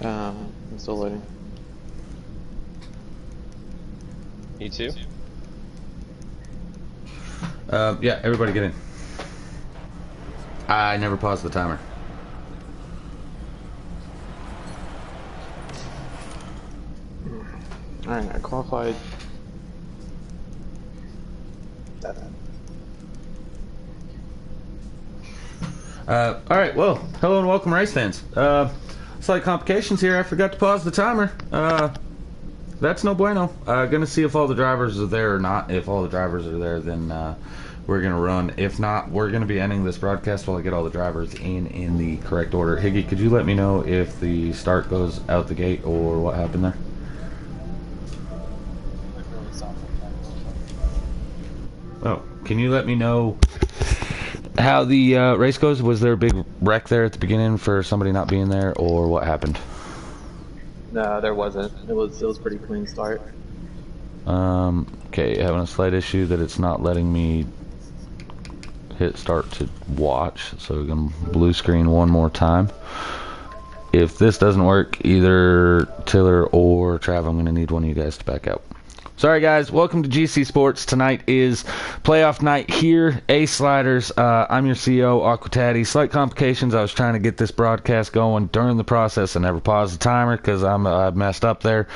I'm still loading. You too? Yeah, everybody get in. I never paused the timer. Alright, I qualified. Alright, well, hello and welcome, race fans. Slight complications here. I forgot to pause the timer. That's no bueno. Gonna see if all the drivers are there or not. If all the drivers are there, then we're gonna run. If not, we're gonna be ending this broadcast while I get all the drivers in the correct order. Higgy, could you let me know if the start goes out the gate or what happened there? Oh, can you let me know how the race goes? Was there a big wreck there at the beginning for somebody not being there, or what happened? No, there wasn't. It was pretty clean start. Okay, having a slight issue that it's not letting me hit start to watch, so we're gonna blue screen one more time. If this doesn't work, either Tiller or Trav, I'm gonna need one of you guys to back out. Sorry guys, welcome to GC Sports. Tonight is playoff night here, A Sliders. I'm your CEO, Aquataddy. Slight complications. I was trying to get this broadcast going during the process. I never paused the timer because I messed up there.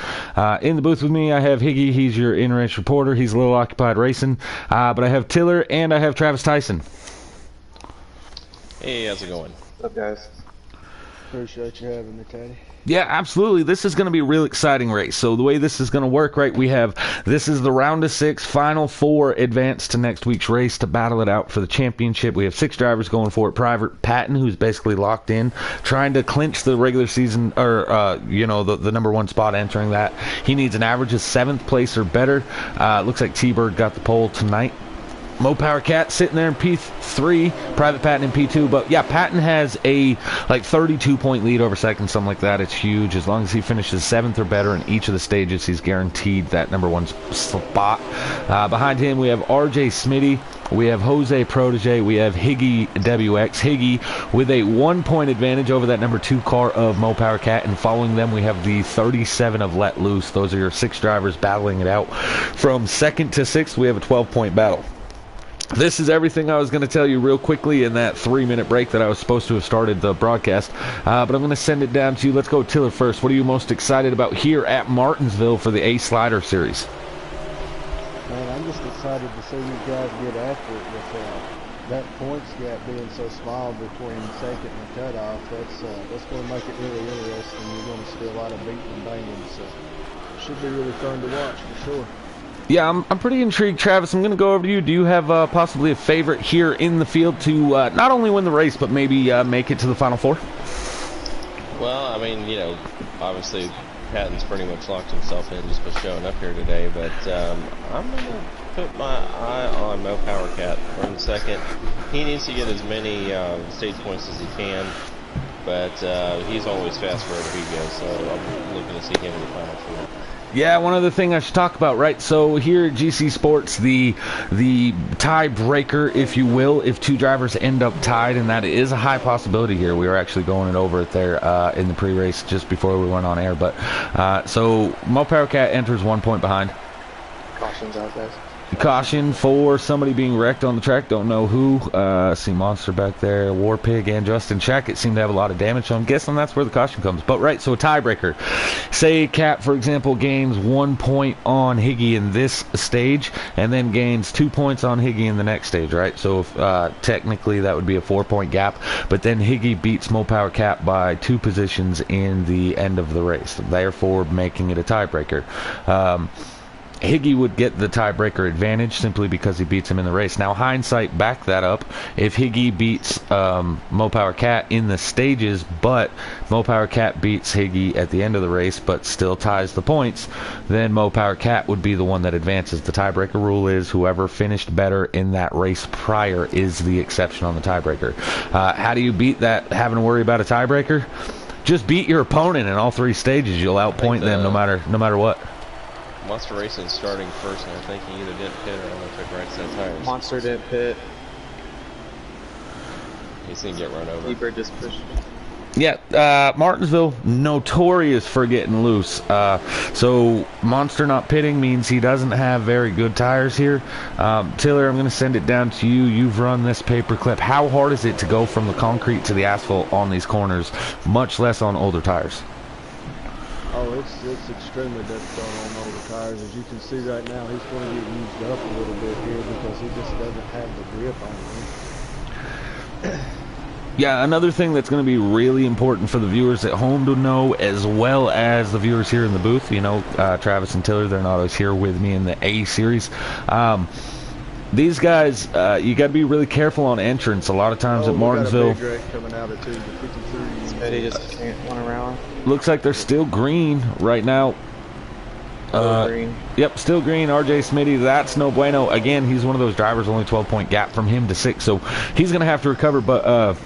In the booth with me, I have Higgy. He's your in-race reporter. He's a little occupied racing. But I have Tiller and I have Travis Tyson. Hey, how's it going? What's up, guys? Appreciate you having me, Teddy. Yeah, absolutely. This is going to be a real exciting race. So the way this is going to work, right, this is the round of 6, final 4 advance to next week's race to battle it out for the championship. We have 6 drivers going for it. Private Patton, who's basically locked in, trying to clinch the regular season, or, the number 1 spot entering that. He needs an average of 7th place or better. Looks like T-Bird got the pole tonight. Mo Power Cat sitting there in P3, Private Patton in P2, but yeah, Patton has a 32-point lead over second, something like that. It's huge. As long as he finishes 7th or better in each of the stages, he's guaranteed that number 1 spot. Behind him, we have RJ Smitty, we have Jose Protege, we have Higgy WX. Higgy with a 1-point advantage over that number 2 car of Mo Power Cat, and following them, we have the 37 of Let Loose. Those are your 6 drivers battling it out. From 2nd to 6th, we have a 12-point battle. This is everything I was going to tell you real quickly in that 3-minute break that I was supposed to have started the broadcast. But I'm going to send it down to you. Let's go Tiller first. What are you most excited about here at Martinsville for the A Slider Series? Man, I'm just excited to see you guys get after it with that points gap being so small between second and cutoff. That's going to make it really interesting. You're going to see a lot of beating and banging, so it should be really fun to watch for sure. Yeah, I'm pretty intrigued, Travis. I'm going to go over to you. Do you have possibly a favorite here in the field to not only win the race, but maybe make it to the Final 4? Well, I mean, obviously Patton's pretty much locked himself in just by showing up here today, but I'm going to put my eye on Mo Power Cat from second. He needs to get as many stage points as he can, but he's always fast wherever he goes, so I'm looking to see him in the Final 4. Yeah, one other thing I should talk about, right? So here at GC Sports, the tiebreaker, if you will, if 2 drivers end up tied, and that is a high possibility here. We were actually going over it there in the pre-race just before we went on air. But so Mo Power Cat enters 1 point behind. Caution's out, guys. Caution for somebody being wrecked on the track. Don't know who. See Monster back there, War Pig, and Justin Checkett seem to have a lot of damage. So I'm guessing that's where the caution comes. But right, so a tiebreaker. Say Cat, for example, gains 1 point on Higgy in this stage, and then gains 2 points on Higgy in the next stage, right? So if, technically that would be a 4-point gap. But then Higgy beats Mo Power Cat by 2 positions in the end of the race, therefore making it a tiebreaker. Higgy would get the tiebreaker advantage simply because he beats him in the race. Now, hindsight, back that up. If Higgy beats Mo Power Cat in the stages, but Mo Power Cat beats Higgy at the end of the race, but still ties the points, then Mo Power Cat would be the one that advances. The tiebreaker rule is whoever finished better in that race prior is the exception on the tiebreaker. How do you beat that, having to worry about a tiebreaker? Just beat your opponent in all 3 stages. You'll outpoint them no matter what. Monster Racing starting first, and I think he either didn't pit or only took right set tires. Monster didn't pit. He's gonna get run over. T-Bird just pushed. Yeah, Martinsville, notorious for getting loose. So Monster not pitting means he doesn't have very good tires here. Tiller, I'm going to send it down to you. You've run this paperclip. How hard is it to go from the concrete to the asphalt on these corners, much less on older tires? Oh, it's extremely difficult on older tires. As you can see right now, he's going to get used up a little bit here because he just doesn't have the grip on him. Yeah, another thing that's going to be really important for the viewers at home to know, as well as the viewers here in the booth, you know, Travis and Tiller, they're not always here with me in the A series. These guys, you got to be really careful on entrance. A lot of times at Martinsville, got a big wreck coming out of 53. Smitty just went around. looks like they're still green right now. Green. Yep, still green. RJ Smitty, that's no bueno. Again, he's one of those drivers, only 12-point gap from him to 6, so he's going to have to recover, but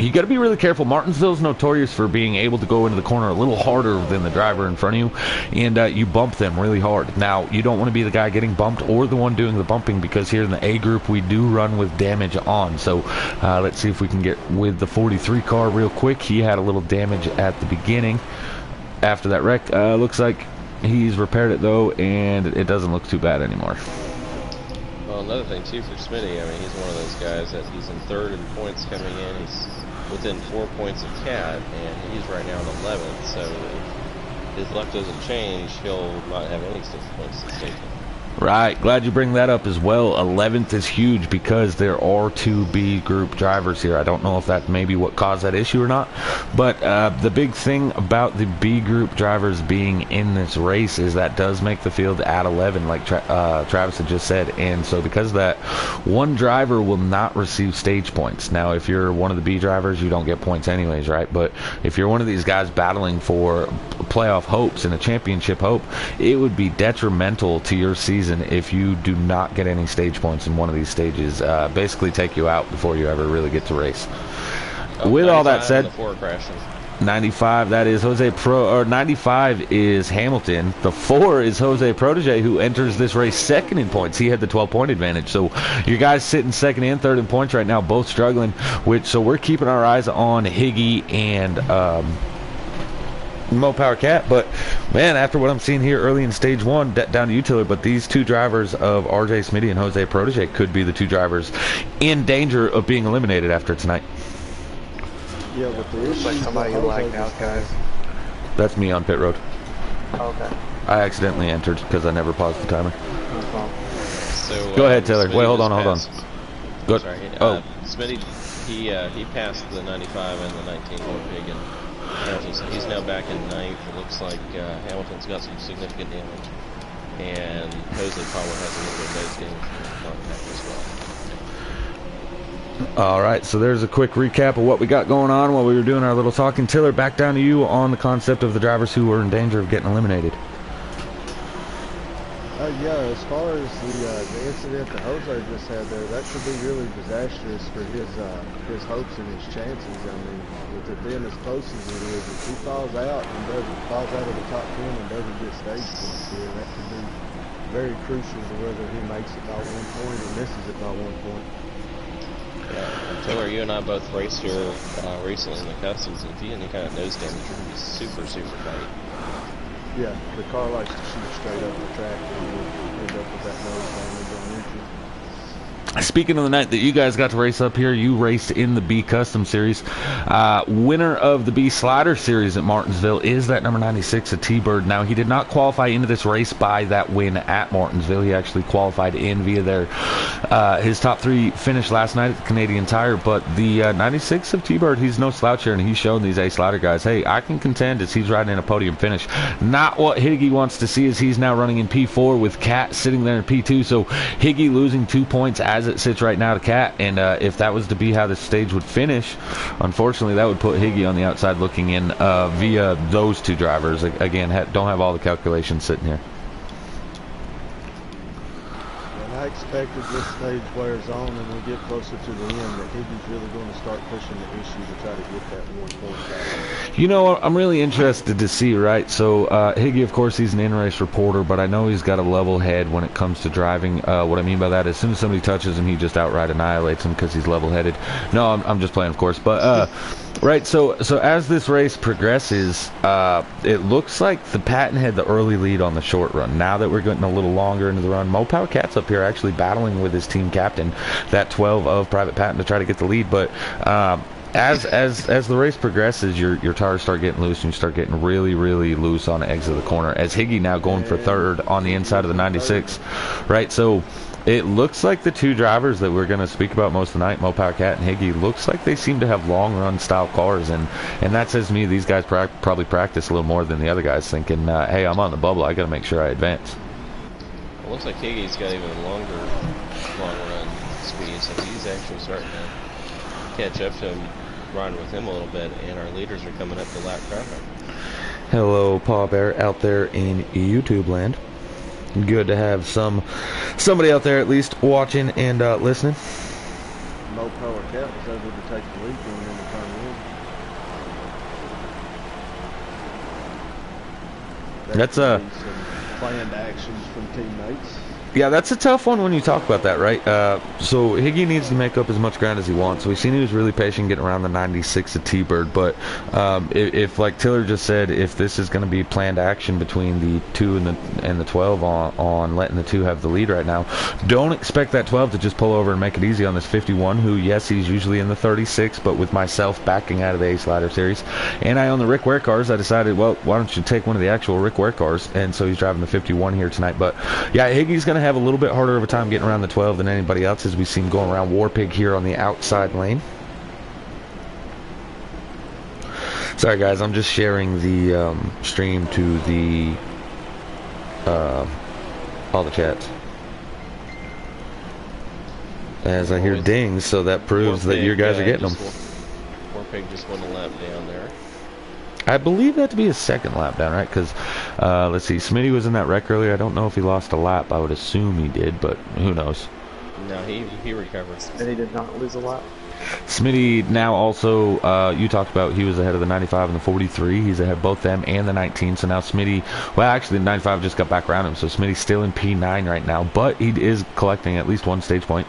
you got to be really careful. Martinsville's notorious for being able to go into the corner a little harder than the driver in front of you, and you bump them really hard. Now, you don't want to be the guy getting bumped or the one doing the bumping, because here in the A group, we do run with damage on. So let's see if we can get with the 43 car real quick. He had a little damage at the beginning after that wreck. Looks like he's repaired it, though, and it doesn't look too bad anymore. Well, another thing, too, for Smitty, I mean, he's one of those guys that he's in third in points coming in. He's within 4 points of Cat, and he's right now in 11th, so if his luck doesn't change, he'll not have any 6 points to stake. Right, glad you bring that up as well. 11th is huge because there are 2 B group drivers here. I don't know if that may be what caused that issue or not, but the big thing about the B group drivers being in this race is that does make the field at 11, like Travis had just said, and so because of that, one driver will not receive stage points. Now, if you're one of the B drivers, you don't get points anyways, right? But if you're one of these guys battling for playoff hopes and a championship hope, it would be detrimental to your season if you do not get any stage points in one of these stages. Basically take you out before you ever really get to race. With all that said, 95, that is Jose Pro, or 95 is Hamilton. The 4 is Jose Protege, who enters this race second in points. He had the 12-point advantage. So your guys sitting second and third in points right now, both struggling. So we're keeping our eyes on Higgy and Mo Power Cat, but man, after what I'm seeing here early in stage 1, down to you, Tiller, but these 2 drivers of RJ Smitty and Jose Protege could be the 2 drivers in danger of being eliminated after tonight. Yeah, but the Looks like somebody you like out, guys. That's me on pit road. Okay. I accidentally entered because I never paused the timer. No problem. So, Go ahead, Taylor. Smitty Wait, hold on. Good. Sorry. Smitty, he passed the 95 and the 19 Lord Pig, and he's now back in 9th. It looks like Hamilton's got some significant damage, and Jose probably has a little bit of nose damage from contact as well. All right, so there's a quick recap of what we got going on while we were doing our little talking. Tiller, back down to you on the concept of the drivers who were in danger of getting eliminated. Yeah, as far as the incident that Jose just had there, that could be really disastrous for his hopes and his chances. I mean, with it being as close as it is, if he falls out of the top 10 and doesn't get stage points here, that could be very crucial to whether he makes it by 1 point or misses it by 1 point. Yeah, Taylor, you and I both raced here recently in the customs, and if you get any kind of nose damage, you're going to be super, super tight. Yeah, the car likes to shoot straight up the track, and you'll end up with that nose damage on neutral. Speaking of the night that you guys got to race up here, you raced in the B Custom Series. Winner of the B Slider Series at Martinsville is that number 96, a T-Bird. Now, he did not qualify into this race by that win at Martinsville. He actually qualified in via his top 3 finish last night at the Canadian Tire. But the 96 of T-Bird, he's no slouch here, and he's shown these A Slider guys, hey, I can contend as he's riding in a podium finish. Not what Higgy wants to see, as he's now running in P4 with Cat sitting there in P2. So Higgy losing 2 points as it sits right now to Cat, and if that was to be how the stage would finish, unfortunately that would put Higgy on the outside looking in via those 2 drivers. Again, don't have all the calculations sitting here. And I expect as this stage wears on and we get closer to the end that Higgy's really going to start pushing the issue to try to get that 1 point back. You know, I'm really interested to see, right? So Higgy, of course, he's an in-race reporter, but I know he's got a level head when it comes to driving. What I mean by that, as soon as somebody touches him, he just outright annihilates him because he's level-headed. No, I'm just playing, of course. But Right, so as this race progresses, it looks like the Patton had the early lead on the short run. Now that we're getting a little longer into the run, Mo Power Cat's up here actually battling with his team captain, that 12 of Private Patton, to try to get the lead. But as the race progresses, your tires start getting loose, and you start getting really, really loose on the exit of the corner. As Higgy now going for third on the inside of the 96, right? So it looks like the two drivers that we're going to speak about most of the night, Mo Power Cat and Higgy, looks like they seem to have long run style cars, and that says to me these guys probably practice a little more than the other guys, thinking, hey, I'm on the bubble, I got to make sure I advance. It looks like Higgy's got even longer long run speed, so he's actually starting to catch up to him, riding with him a little bit, and our leaders are coming up to lap traffic. Hello, Paw Bear out there in YouTube land. Good to have somebody out there at least watching and listening. Mo Power Cat was able to take the lead going into turn one. That's some planned actions from teammates. Yeah, that's a tough one when you talk about that, right? So Higgy needs to make up as much ground as he wants. So we've seen he was really patient getting around the 96 at T-Bird. But if, like Tiller just said, if this is going to be planned action between the 2 and the 12 on letting the 2 have the lead right now, don't expect that 12 to just pull over and make it easy on this 51, who, yes, he's usually in the 36, but with myself backing out of the Ace Ladder Series, and I own the Rick Ware cars, I decided, well, why don't you take one of the actual Rick Ware cars? And so he's driving the 51 here tonight. But yeah, Higgy's going to have a little bit harder of a time getting around the 12 than anybody else, as we see him going around Warpig here on the outside lane. Sorry guys, I'm just sharing the stream to the all the chats as I hear dings, so that proves that you guys are getting them. Warpig just won a lap down there. I believe that to be his second lap down, right? Because, let's see, Smitty was in that wreck earlier. I don't know if he lost a lap. I would assume he did, but who knows? No, he recovered. Smitty did not lose a lap. Smitty now also, you talked about he was ahead of the 95 and the 43. He's ahead of both them and the 19. So now Smitty, well, actually the 95 just got back around him. So Smitty's still in P9 right now, but he is collecting at least one stage point.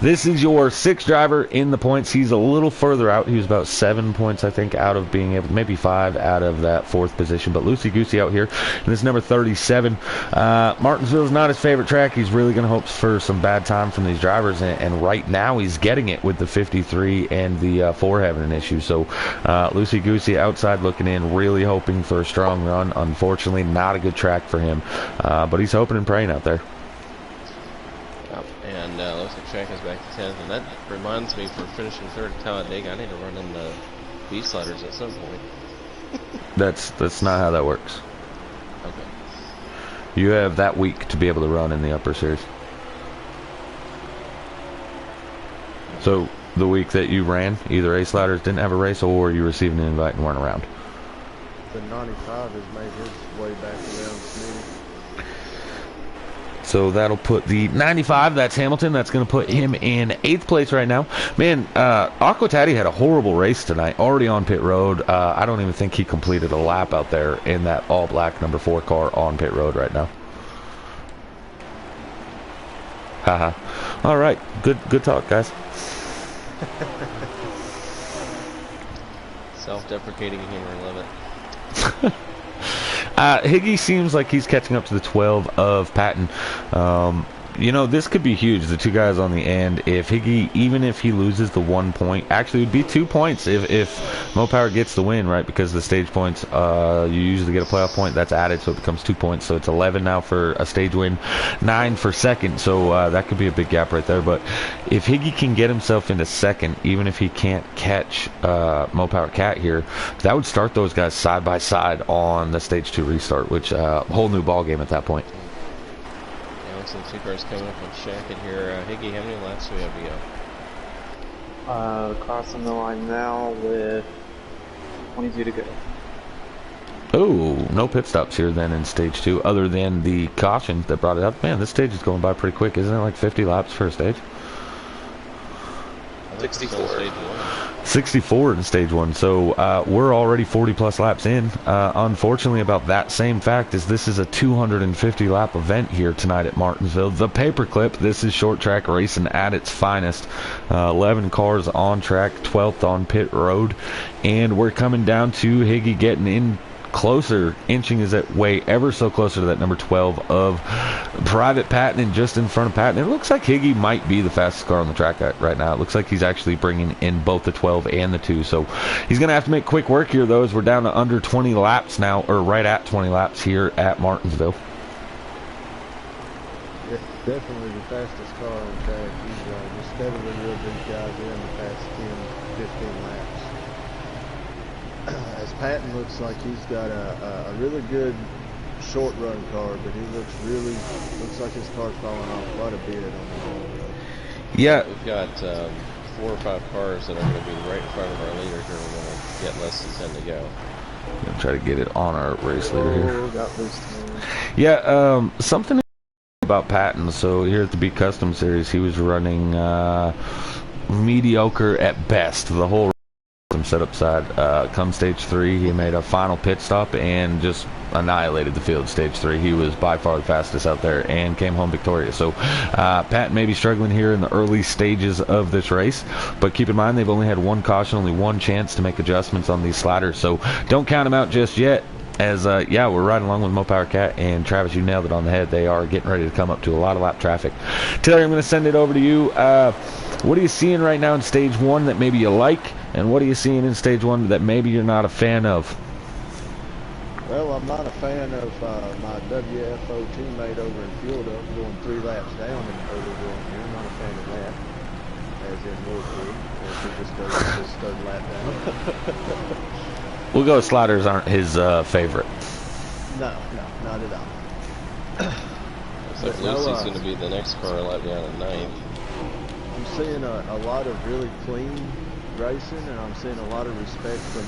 This is your 6th driver in the points. He's a little further out. He was about 7 points, I think, out of being able, maybe 5 out of that 4th position. But Loosey Goosey out here. And this number 37. Martinsville's not his favorite track. He's really going to hope for some bad time from these drivers. And right now he's getting it with the 53 and the 4 having an issue. So Loosey Goosey outside looking in, really hoping for a strong run. Unfortunately, not a good track for him, but he's hoping and praying out there. Yep. And looks like Shack is back to 10th, and that reminds me, for finishing 3rd at Talladega, I need to run in the B sliders at some point. That's not how that works. Okay. You have that week to be able to run in the upper series. So the week that you ran, either Ace Ladders didn't have a race or you received an invite and weren't around. The 95 has made his way back around Smitty. So that'll put the 95, that's Hamilton, that's going to put him in 8th place right now. Man, Aquatati had a horrible race tonight, already on pit road. I don't even think he completed a lap out there in that all-black number 4 car on pit road right now. Haha. All right, good talk, guys. Self-deprecating humor, love it. Higgy seems like he's catching up to the 12 of Patton. You know, this could be huge, the 2 guys on the end. If Higgy, even if he loses the 1 point, actually it would be 2 points if Mo Power gets the win, right? Because the stage points, you usually get a playoff point, that's added, so it becomes 2 points. So it's 11 now for a stage win, 9 for second. So that could be a big gap right there. But if Higgy can get himself into second, even if he can't catch Mo Power Cat here, that would start those guys side by side on the stage 2 restart, which whole new ball game at that point. Some 2 cars coming up on Shack in here. Higgy, how many laps do we have to go? Crossing the line now with 22 to go. Oh, no pit stops here then in stage 2, other than the caution that brought it up. Man, this stage is going by pretty quick. Isn't it like 50 laps for a stage? 64. Stage 1. 64 in stage 1, so we're already 40 plus laps in. Unfortunately, about that same fact is this is a 250 lap event here tonight at Martinsville. The paperclip, this is short track racing at its finest. 11 cars on track, 12th on pit road, and we're coming down to Higgy getting in closer, inching his way ever so closer to that number 12 of Private Patton, and just in front of Patton. It looks like Higgy might be the fastest car on the track right now. It looks like he's actually bringing in both the 12 and the 2, so he's going to have to make quick work here, though, as we're down to under 20 laps now, or right at 20 laps here at Martinsville. Yeah, definitely the fastest car on the track. He's just steadily reeled these guys in the past 10, 15 laps. As Patton looks like he's got a really good short run car, but he looks like his car's falling off quite a bit on the long run. Yeah. We've got 4 or 5 cars that are going to be right in front of our leader here. We're going to get less than 10 to go. I'm going to try to get it on our race leader here. Got loose. Yeah, something about Patton. So here at the B Custom Series, he was running mediocre at best the whole setup side. Come stage 3, he made a final pit stop and just annihilated the field. Stage 3, he was by far the fastest out there and came home victorious. So Pat may be struggling here in the early stages of this race, but keep in mind they've only had 1 caution, only 1 chance to make adjustments on these sliders, so don't count them out just yet. As yeah, we're riding along with Mo Power Cat and Travis. You nailed it on the head. They are getting ready to come up to a lot of lap traffic. Taylor, I'm going to send it over to you. What are you seeing right now in stage 1 that maybe you like, and what are you seeing in stage 1 that maybe you're not a fan of? Well, I'm not a fan of my WFO teammate over in Field Up going 3 laps down in the early going here. I'm not a fan of that, as in Woodford, if he just goes his 3rd lap down. We'll go sliders aren't his favorite. No, not at all. Looks like Lucy's going to be the next car lap down at 9th. I'm seeing a lot of really clean racing, and I'm seeing a lot of respect from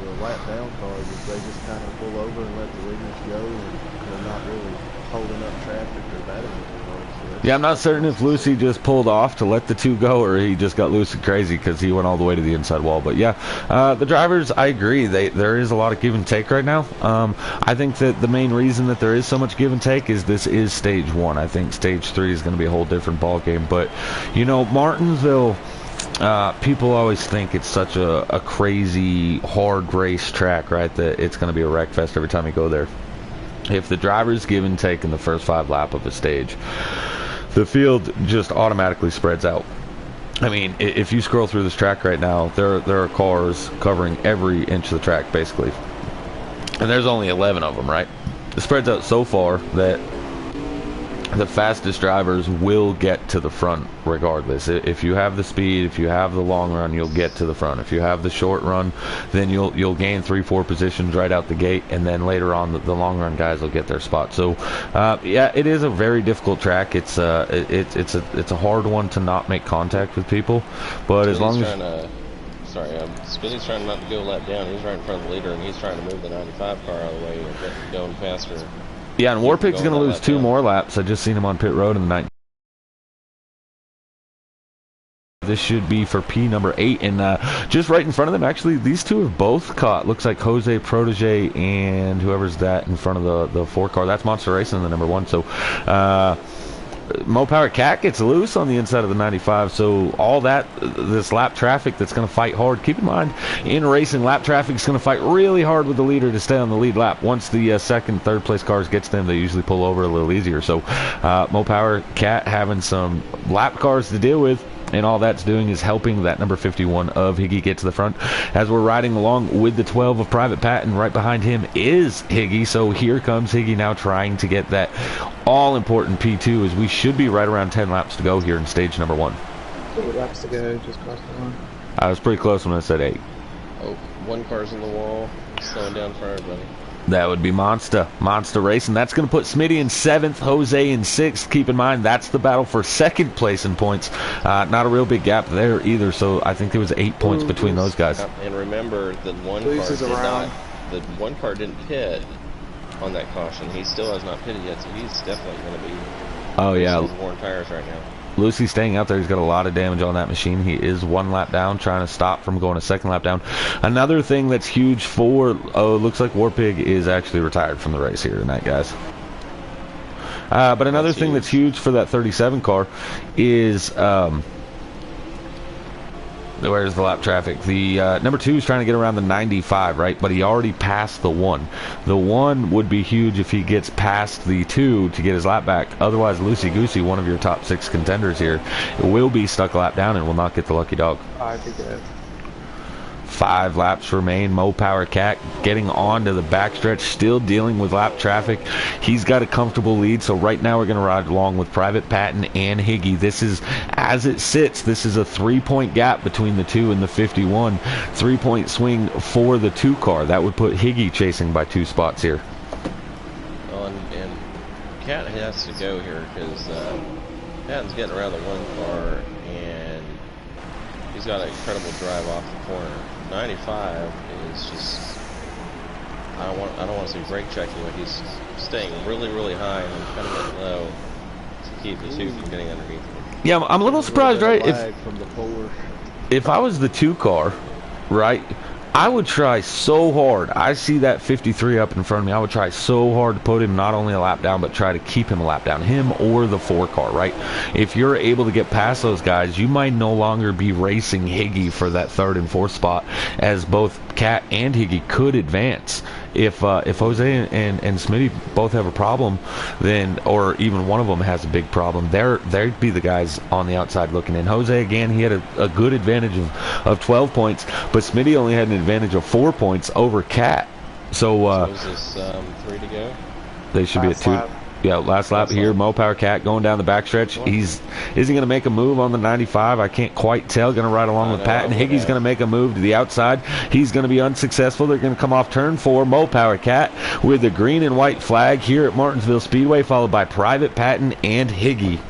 the lap down cars as they just kind of pull over and let the leaders go, and they're not really holding up traffic or battling the cars. So Yeah, I'm not certain if Lucy just pulled off to let the 2 go or he just got Lucy crazy because he went all the way to the inside wall. But yeah, the drivers, I agree. There is a lot of give and take right now. I think that the main reason that there is so much give and take is this is stage 1. I think stage 3 is going to be a whole different ball game. But, you know, Martinsville, people always think it's such a crazy, hard race track, right, that it's going to be a wreck fest every time you go there. If the drivers give and take in the first 5 lap of a stage, the field just automatically spreads out. I mean, if you scroll through this track right now, there are cars covering every inch of the track, basically. And there's only 11 of them, right? It spreads out so far that the fastest drivers will get to the front regardless. If you have the speed, if you have the long run, you'll get to the front. If you have the short run, then you'll gain 3-4 positions right out the gate, and then later on the long run guys will get their spot. So yeah, it is a very difficult track. It's a hard one to not make contact with people, but as long as Spinny's trying not to go lap down. He's right in front of the leader, and he's trying to move the 95 car out of the way and get going faster. yeah, and Warpig's going to lose 2 more laps. I just seen him on pit road in the 19. This should be for P number 8, and just right in front of them, actually, these 2 have both caught. Looks like Jose Protege and whoever's that in front of the 4 car. That's Monster Racing, the number 1. So Mo Power Cat gets loose on the inside of the 95, so all this lap traffic that's going to fight hard. Keep in mind, in racing, lap traffic is going to fight really hard with the leader to stay on the lead lap. Once the second, third place cars gets them, they usually pull over a little easier. So Mo Power Cat having some lap cars to deal with, and all that's doing is helping that number 51 of Higgy get to the front. As we're riding along with the 12 of Private Patton, right behind him is Higgy. So here comes Higgy now trying to get that all-important P2, as we should be right around 10 laps to go here in stage number 1. 2 laps to go, just crossed the line. I was pretty close when I said 8. Oh, 1 car's on the wall, slowing down for everybody. That would be Monster Racing. That's going to put Smitty in 7th, Jose in 6th. Keep in mind, that's the battle for 2nd place in points. Not a real big gap there either, so I think there was 8 points between those guys. And remember, the one car didn't pit on that caution. He still has not pitted yet, so he's definitely going to be Oh yeah, worn tires right now. Lucy staying out there. He's got a lot of damage on that machine. He is 1 lap down, trying to stop from going a 2nd lap down. Another thing that's huge for, looks like Warpig is actually retired from the race here tonight, guys. But another thing that's huge for that 37 car is, where's the lap traffic? The number 2 is trying to get around the 95, right? But he already passed the 1. The 1 would be huge if he gets past the 2 to get his lap back. Otherwise, Loosey Goosey, one of your top 6 contenders here, will be stuck a lap down and will not get the lucky dog. I think that. 5 laps remain. Mo Power Cat getting on to the backstretch, still dealing with lap traffic. He's got a comfortable lead, so right now we're going to ride along with Private Patton and Higgy. This is, as it sits, this is a 3-point gap between the 2 and the 51. 3-point swing for the 2 car. That would put Higgy chasing by 2 spots here. Well, and Cat has to go here because Patton's getting around the 1 car, and he's got an incredible drive off the corner. 95 is just, I don't want to say brake checking, but he's staying really, really high and kind of getting low to keep the 2 from getting underneath him. Yeah, I'm a little surprised, right? If I was the 2 car, right, I would try so hard. I see that 53 up in front of me. I would try so hard to put him not only a lap down, but try to keep him a lap down. Him or the 4 car, right? If you're able to get past those guys, you might no longer be racing Higgy for that 3rd and 4th spot, as both Cat and Higgy could advance. If Jose and Smitty both have a problem, then, or even one of them has a big problem, they'd be the guys on the outside looking in. Jose, again, he had a good advantage of 12 points, but Smitty only had an advantage of 4 points over Cat. So is this 3 to go? They should be at 2. Yeah, last lap here. Mo Power Cat going down the backstretch. Is he going to make a move on the 95? I can't quite tell. Going to ride along with Patton. Higgy's going to make a move to the outside. He's going to be unsuccessful. They're going to come off turn 4. Mo Power Cat with the green and white flag here at Martinsville Speedway, followed by Private Patton and Higgy.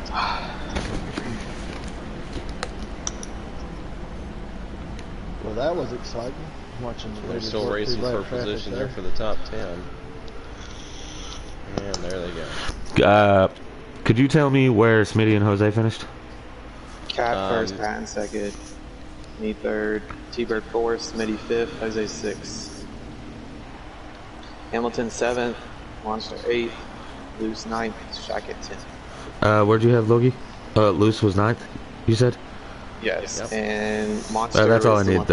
Well, that was exciting. Watching the They're still racing for position there for the top 10. And there they go. Could you tell me where Smitty and Jose finished? Cat 1st, Patton 2nd, me 3rd, T-Bird 4th, Smitty 5th, Jose 6th. Hamilton 7th, Monster 8th, Loose 9th, Shack at 10th. Where'd you have Logie? Loose was 9th, you said? Yes, Yep. And Monster. That's all I need.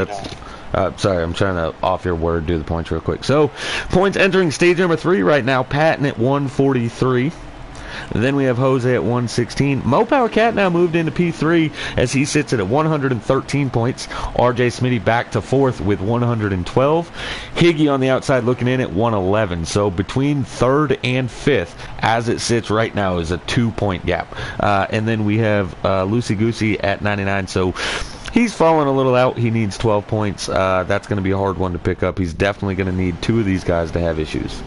Sorry, I'm trying to, off your word, do the points real quick. So, points entering stage number 3 right now. Patton at 143. Then we have Jose at 116. Mo Power Cat now moved into P3 as he sits at 113 points. RJ Smitty back to 4th with 112. Higgy on the outside looking in at 111. So between 3rd and 5th, as it sits right now, is a 2-point gap. And then we have Loosey Goosey at 99. So he's falling a little out. He needs 12 points. That's going to be a hard one to pick up. He's definitely going to need 2 of these guys to have issues.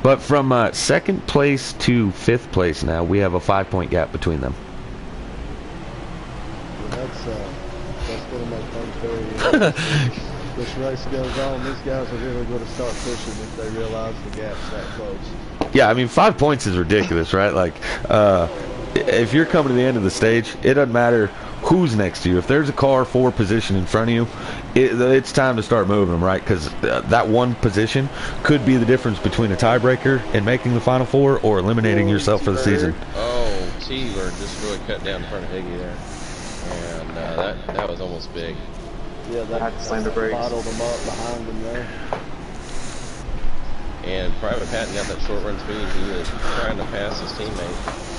But from 2nd place to 5th place now, we have a 5-point gap between them. Well, that's going to make things very interesting. This race goes on, these guys are really going to start pushing if they realize the gap's that close. Yeah, I mean, 5 points is ridiculous, right? Like, if you're coming to the end of the stage, it doesn't matter who's next to you. If there's a car 4 position in front of you, it's time to start moving them, right? Because that 1 position could be the difference between a tiebreaker and making the Final 4 or eliminating yourself for the season. Oh, T-Bird just really cut down in front of Higgy there. And that was almost big. Yeah, that had to slam the brakes. bottled them up behind them there. And Private Patton got that short run speed. He was trying to pass his teammate.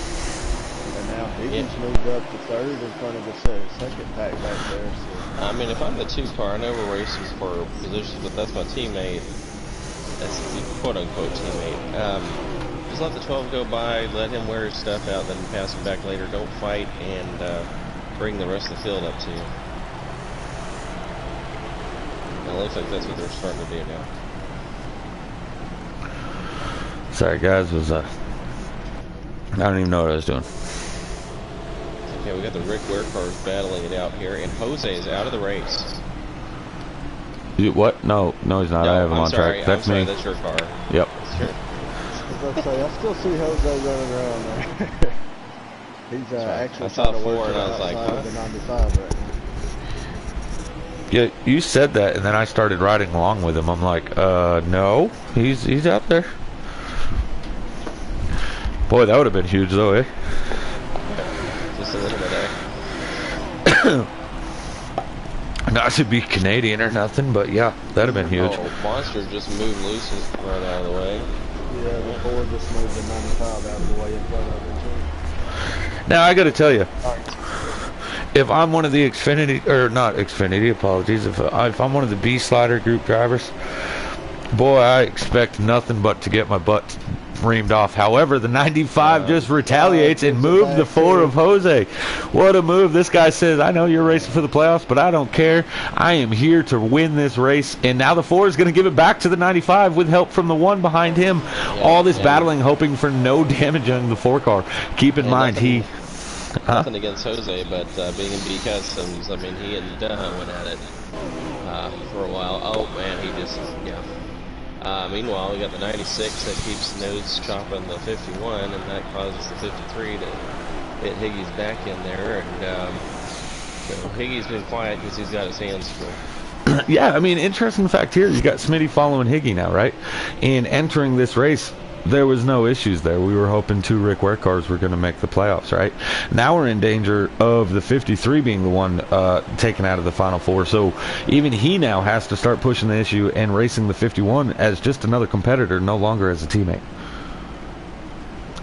And now Higgins moved up to 3rd in front of the 2nd pack back there. So. I mean, if I'm the 2 car, I know we're racing for positions, but that's my teammate. That's the quote-unquote teammate. Just let the 12 go by, let him wear his stuff out, then pass him back later. Don't fight and bring the rest of the field up to you. And it looks like that's what they're starting to do now. Sorry, guys. I don't even know what I was doing. Okay, we got the Rick Ware cars battling it out here, and Jose is out of the race. What? No, he's not. No, I have him I'm on sorry, track. That's me. That's your car. Yep. That's your... As I say, I still see Jose running around there. He's actually I trying saw to work 4 to and the I was like, outside huh? of the 95 right now. Yeah, you said that, and then I started riding along with him. I'm like, no, he's out there. Boy, that would have been huge, though, eh? Just a little bit, eh? Not to be Canadian or nothing, but yeah, that'd have been huge. Oh, Monster just moved loose right out of the way. Yeah, the 4 just moved the 95 out of the way in front of it, too. Now, I got to tell you, if I'm one of the Xfinity, or not Xfinity, apologies, if I'm one of the B-Slider group drivers, boy, I expect nothing but to get my butt reamed off. However, the 95 just retaliates and moved the 4 of Jose. What a move. This guy says, I know you're racing for the playoffs, but I don't care. I am here to win this race. And now the 4 is going to give it back to the 95 with help from the 1 behind him. All this battling, hoping for no damage on the 4 car. Keep in mind, nothing against Jose, but being in B Customs, I mean, he and Dunn went at it for a while. Oh, man, he just, meanwhile, we got the 96 that keeps nose chopping the 51, and that causes the 53 to hit Higgy's back in there. And so Higgy's been quiet because he's got his hands full. Yeah, I mean, interesting fact here, you got Smitty following Higgy now, right? And entering this race, there was no issues there. We were hoping 2 Rick Ware cars were going to make the playoffs, right? Now we're in danger of the 53 being the one taken out of the Final 4. So even he now has to start pushing the issue and racing the 51 as just another competitor, no longer as a teammate.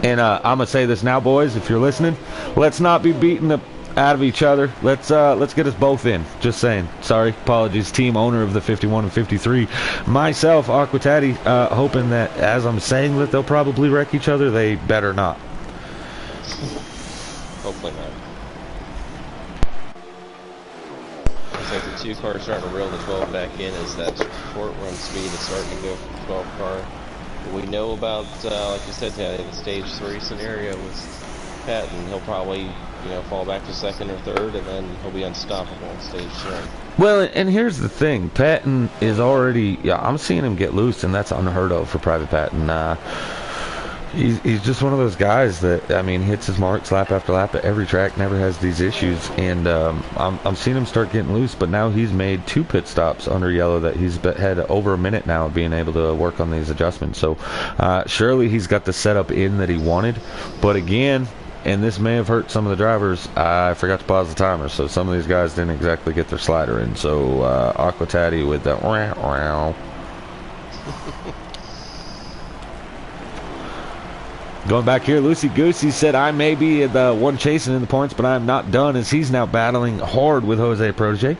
And I'm going to say this now, boys, if you're listening, let's not be beating the out of each other. Let's get us both in. Just saying. Sorry, apologies. Team owner of the 51 and 53. Myself, Aquatati, hoping that as I'm saying that they'll probably wreck each other, they better not. Hopefully not. Looks like the 2 cars starting to reel the 12 back in as that short run speed is starting to go for the 12 car. We know about, like you said, Taddy, the stage 3 scenario with Patton. He'll probably fall back to 2nd or 3rd, and then he'll be unstoppable on stage 3. Well, and here's the thing. Patton is already, I'm seeing him get loose, and that's unheard of for Private Patton. He's just one of those guys that, I mean, hits his marks lap after lap at every track, never has these issues, and I'm seeing him start getting loose, but now he's made 2 pit stops under yellow that he's had over a minute now of being able to work on these adjustments. So surely he's got the setup in that he wanted, but again, and this may have hurt some of the drivers, I forgot to pause the timer, so some of these guys didn't exactly get their slider in. So Aquatati with the Going back here, Lucy Goosey said, I may be the one chasing in the points, but I'm not done, as he's now battling hard with Jose Protege.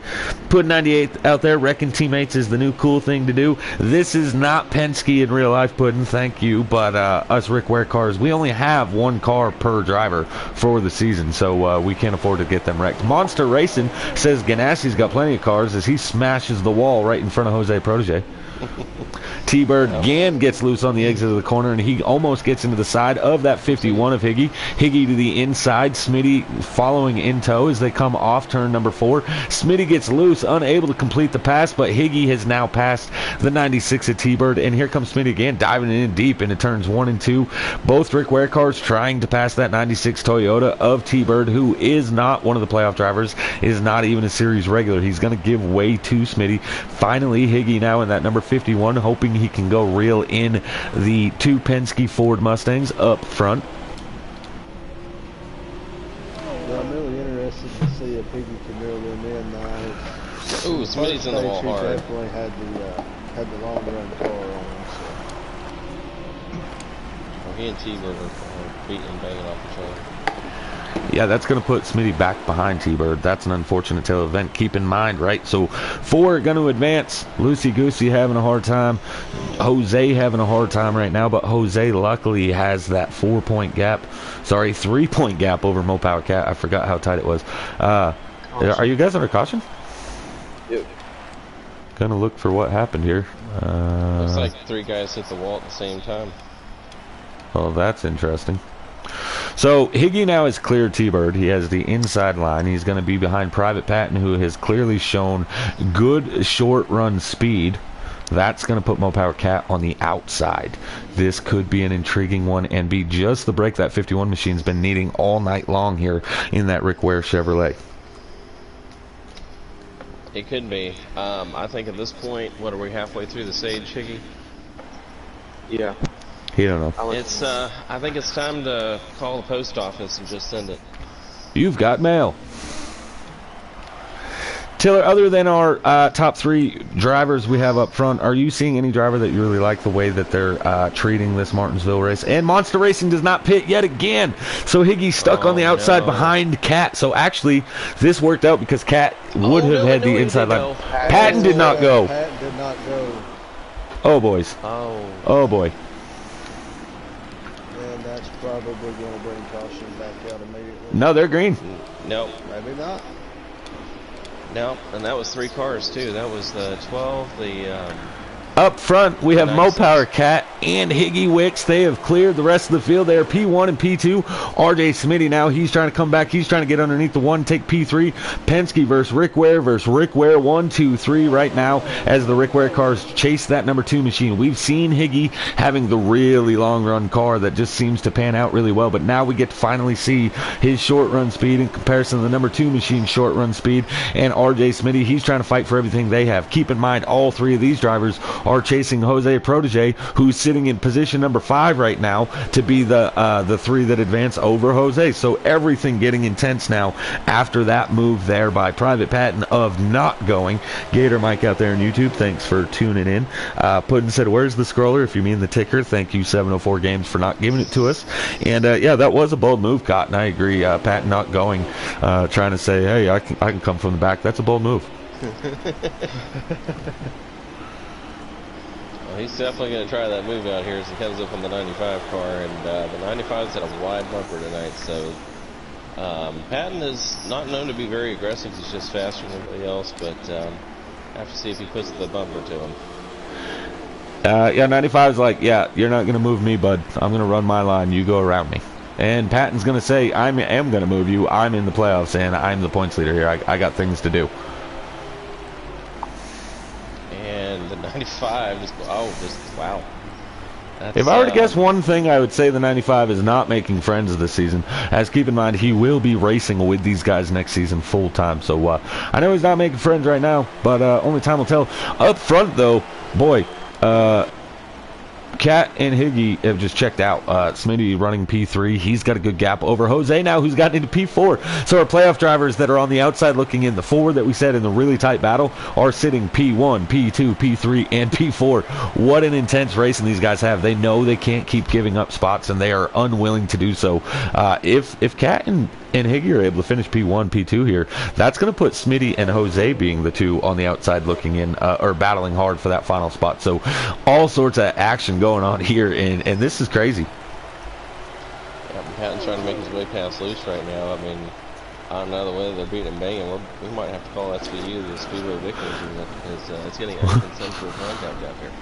Putting 98 out there, wrecking teammates is the new cool thing to do. This is not Penske in real life, Puddin', thank you, but us Rick Ware cars, we only have 1 car per driver for the season, so we can't afford to get them wrecked. Monster Racing says Ganassi's got plenty of cars as he smashes the wall right in front of Jose Protege. T-Bird again gets loose on the exit of the corner, and he almost gets into the side of that 51 of Higgy. Higgy to the inside, Smitty following in tow as they come off turn number 4. Smitty gets loose, unable to complete the pass, but Higgy has now passed the 96 of T-Bird, and here comes Smitty again, diving in deep into turns 1 and 2. Both Rick Ware cars trying to pass that 96 Toyota of T-Bird, who is not one of the playoff drivers, is not even a series regular. He's going to give way to Smitty. Finally, Higgy now in that number 51, hoping he can go reel in the 2 Penske Ford Mustangs up front. Well, I'm really interested to see if Higgy can reel them in now. Ooh, Smitty's in the wall hard. He definitely had the long run car on him. Well, he and T-Bird are beating and banging off each other. Yeah, that's going to put Smitty back behind T-Bird. That's an unfortunate tail event. Keep in mind, right? So 4 are going to advance. Lucy Goosey having a hard time. Jose having a hard time right now, but Jose luckily has that 3-point gap over Mo Power Cat. I forgot how tight it was. Are you guys under caution? Yep. Gonna look for what happened here. Looks like 3 guys hit the wall at the same time. Oh, that's interesting. So Higgy now has cleared T-Bird. He has the inside line. He's going to be behind Private Patton, who has clearly shown good short run speed. That's going to put Mopower Cat on the outside. This could be an intriguing one and be just the break that 51 machine's been needing all night long here in that Rick Ware Chevrolet. It could be. I think at this point, what are we halfway through the stage, Higgy? Yeah. He don't know. It's. I think it's time to call the post office and just send it. You've got mail. Taylor, other than our top 3 drivers we have up front, are you seeing any driver that you really like the way that they're treating this Martinsville race? And Monster Racing does not pit yet again. So Higgy's stuck on the outside behind Cat. So actually, this worked out because Cat would have had the inside line. Patton did not go. Patton did not go. Oh, boys. Oh, boy. And that's probably going to bring caution back out immediately. No, they're green. Nope. Maybe not. No, and that was 3 cars too. That was the 12, the Up front, we have 96. Mopower Cat and Higgy Wicks. They have cleared the rest of the field. They are P1 and P2. RJ Smitty now, he's trying to come back. He's trying to get underneath the 1, take P3. Penske versus Rick Ware 1, 2, 3 right now as the Rick Ware cars chase that number 2 machine. We've seen Higgy having the really long run car that just seems to pan out really well, but now we get to finally see his short run speed in comparison to the number 2 machine's short run speed. And RJ Smitty, he's trying to fight for everything they have. Keep in mind, all 3 of these drivers are chasing Jose Protege, who's sitting in position number 5 right now to be the 3 that advance over Jose. So everything getting intense now after that move there by Private Patton of not going. Gator Mike out there on YouTube, thanks for tuning in. Puddin said, where's the scroller? If you mean the ticker, thank you 704 Games for not giving it to us. And yeah, that was a bold move, Cotton. I agree. Patton not going, trying to say, hey, I can come from the back. That's a bold move. Well, he's definitely going to try that move out here as he comes up on the 95 car, and the 95's had a wide bumper tonight, so Patton is not known to be very aggressive. He's just faster than everybody else, but have to see if he puts the bumper to him. Yeah, 95's like, yeah, you're not going to move me, bud. I'm going to run my line. You go around me. And Patton's going to say, I am going to move you. I'm in the playoffs, and I'm the points leader here. I got things to do. And the 95 just, wow. That's, if I were to guess one thing, I would say the 95 is not making friends this season. As keep in mind, he will be racing with these guys next season full time. So I know he's not making friends right now, but only time will tell. Up front, though, boy, Cat and Higgy have just checked out. Smitty running P3. He's got a good gap over Jose now, who's gotten into P4. So our playoff drivers that are on the outside looking in, the 4 that we said in the really tight battle, are sitting P1, P2, P3, and P4. What an intense racing these guys have. They know they can't keep giving up spots, and they are unwilling to do so. If Cat and Higgy are able to finish P1, P2 here, that's going to put Smitty and Jose being the 2 on the outside looking in, or battling hard for that final spot. So all sorts of action going on here, and this is crazy. Yeah, Patton's trying to make his way past loose right now. I mean, I don't know the way they're beating and banging. We might have to call SVU the Speedway victims, because it's getting unconsensual contact out here.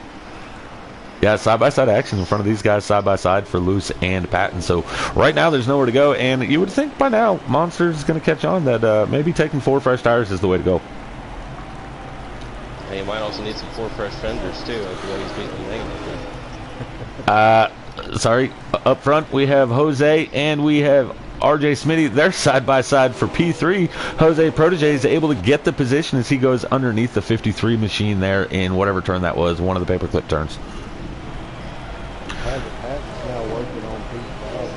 Yeah, side-by-side action in front of these guys, side-by-side for Luce and Patton. So right now there's nowhere to go, and you would think by now Monster's going to catch on that maybe taking 4 fresh tires is the way to go. Hey, you might also need some 4 fresh fenders, too, if the way he's beating negative. Sorry, up front we have Jose and we have RJ Smitty. They're side-by-side for P3. Jose Protege is able to get the position as he goes underneath the 53 machine there in whatever turn that was, one of the paperclip turns. Patton's now working on P5.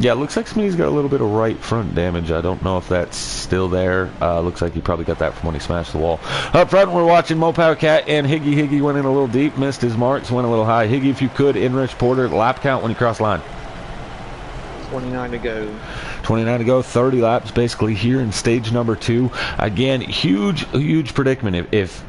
Yeah, it looks like Smitty's got a little bit of right front damage. I don't know if that's still there. Looks like he probably got that from when he smashed the wall. Up front, we're watching Mopower Cat and Higgy. Higgy went in a little deep, missed his marks, went a little high. Higgy, if you could, Enrich Porter, lap count when you cross line. 29 to go. 29 to go, 30 laps basically here in stage number 2. Again, huge predicament. If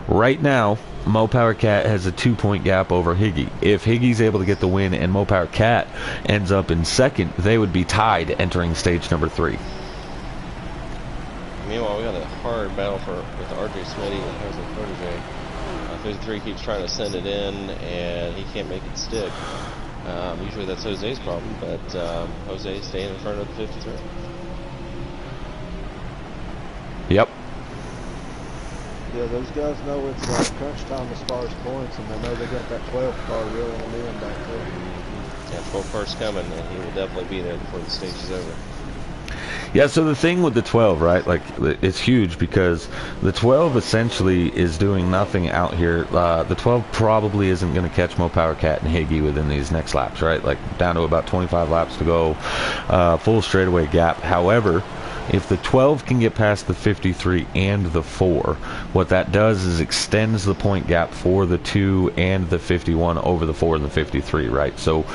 right now Mopower Cat has a 2-point gap over Higgy. If Higgy's able to get the win and Mopower Cat ends up in second, they would be tied entering stage number 3. Meanwhile, we got a hard battle with RJ Smitty and Jose Protege. 53 keeps trying to send it in, and he can't make it stick. Usually that's Jose's problem, but Jose's staying in front of the 53. Yep. Yeah, those guys know it's crunch time as far as points, and they know they got that 12 car reeling them in back there. Yeah, 12 car's coming, and he will definitely be there before the stage is over. Yeah, so the thing with the 12, right, like, it's huge because the 12 essentially is doing nothing out here. The 12 probably isn't going to catch Mo Power Cat and Higgy within these next laps, right? Like, down to about 25 laps to go, full straightaway gap. However, if the 12 can get past the 53 and the 4, what that does is extends the point gap for the 2 and the 51 over the 4 and the 53, right? So,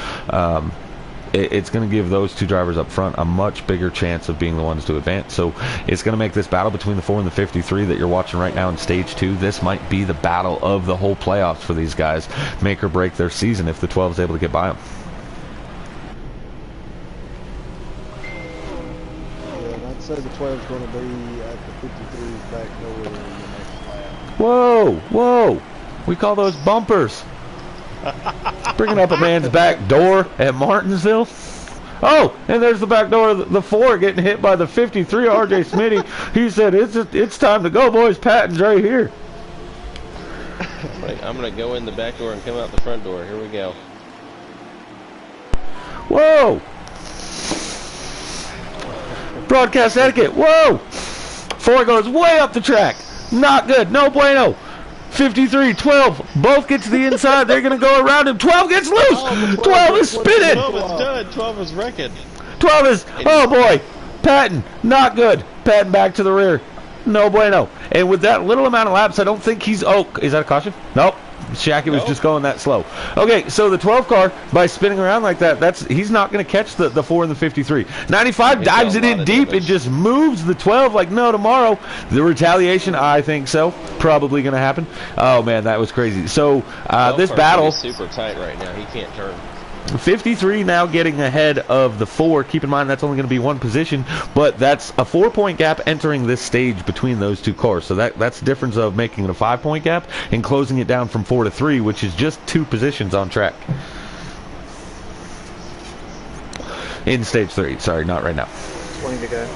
it's going to give those two drivers up front a much bigger chance of being the ones to advance. So it's going to make this battle between the 4 and the 53 that you're watching right now in stage 2. This might be the battle of the whole playoffs for these guys. Make or break their season if the 12 is able to get by them. Yeah, I'd say the 12 is going to be at the 53's back door in the next lap. Whoa, whoa. We call those bumpers. Bringing up a man's back door at Martinsville. Oh, and there's the back door of the 4 getting hit by the 53, RJ Smitty. He said, it's time to go, boys. Patton's right here. Right, I'm going to go in the back door and come out the front door. Here we go. Whoa. Broadcast etiquette. Whoa. 4 goes way up the track. Not good. No bueno. 53, 12, both get to the inside. They're going to go around him. 12 gets loose. 12 is spinning. 12 is done. 12 is wrecking. 12 is, oh boy, Patton, not good. Patton back to the rear. No bueno. And with that little amount of laps, I don't think he's, oh, is that a caution? Nope. Shackett was just going that slow. Okay, so the 12 car, by spinning around like that, he's not going to catch the 4 and the 53. 95 dives it in deep. It just moves the 12 like no tomorrow. The retaliation, I think so. Probably going to happen. Oh, man, that was crazy. So this battle... super tight right now. He can't turn. 53 now getting ahead of the 4. Keep in mind that's only going to be one position, but that's a 4-point gap entering this stage between those two cars. So that's the difference of making it a 5-point gap and closing it down from 4 to 3, which is just 2 positions on track. In stage 3. Sorry, not right now. 20 to go.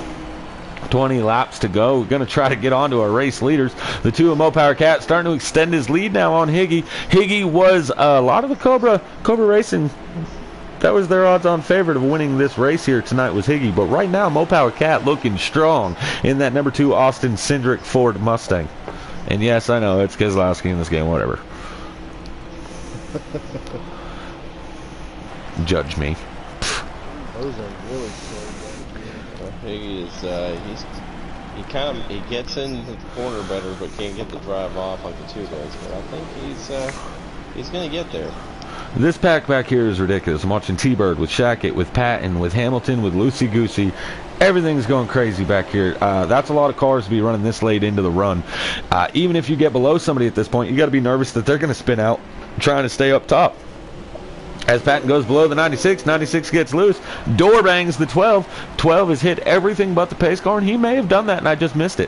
20 laps to go. We're going to try to get on to our race leaders. The 2 of Mo Power Cat starting to extend his lead now on Higgy. Higgy was a lot of the Cobra Racing. That was their odds-on favorite of winning this race here tonight was Higgy. But right now, Mo Power Cat looking strong in that number 2 Austin Cindric Ford Mustang. And yes, I know, it's Keselowski in this game, whatever. Judge me. Those are really slow. He is, he gets into the corner better, but can't get the drive off like the 2 does. But I think he's going to get there. This pack back here is ridiculous. I'm watching T-Bird with Shackett, with Patton, with Hamilton, with Lucy Goosey. Everything's going crazy back here. That's a lot of cars to be running this late into the run. Even if you get below somebody at this point, you got to be nervous that they're going to spin out trying to stay up top. As Patton goes below the 96, 96 gets loose. Door bangs the 12. 12 has hit everything but the pace car, and he may have done that, and I just missed it.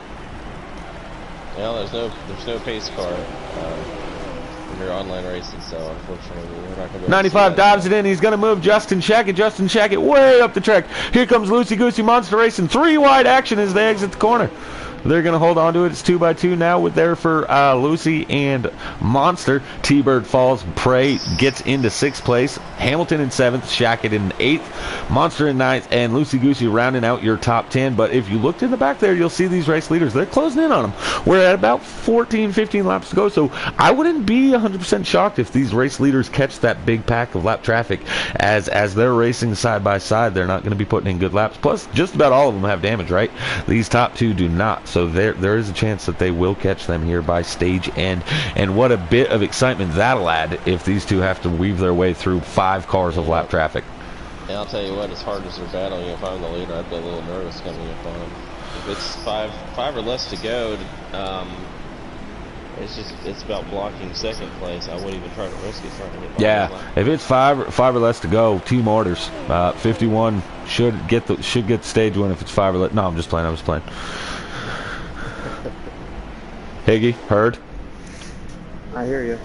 Well, there's no pace car in your online racing, so unfortunately we're not going to be 95 dives it in. He's going to move Justin Shackett. Justin Shackett way up the track. Here comes Lucy Goosey Monster Racing. 3 wide action as they exit the corner. They're going to hold on to it. It's 2x2 now with there for Lucy and Monster. T-Bird falls. Prey gets into 6th place. Hamilton in 7th. Shackett in 8th. Monster in 9th. And Lucy Goosey rounding out your top 10. But if you looked in the back there, you'll see these race leaders. They're closing in on them. We're at about 14, 15 laps to go. So I wouldn't be 100% shocked if these race leaders catch that big pack of lap traffic. As they're racing side by side, they're not going to be putting in good laps. Plus, just about all of them have damage, right? These top 2 do not. So there is a chance that they will catch them here by stage end. And what a bit of excitement that'll add if these two have to weave their way through 5 cars of lap traffic. And I'll tell you what, as hard as they're battling, if I'm the leader, I'd be a little nervous coming up on them. If it's five or less to go, it's about blocking 2nd place. I wouldn't even try to risk it trying to get by. Yeah, if it's five or less to go, team orders. 51 should get the stage win if it's 5 or less. No, I'm just playing. Higgy, heard? I hear you.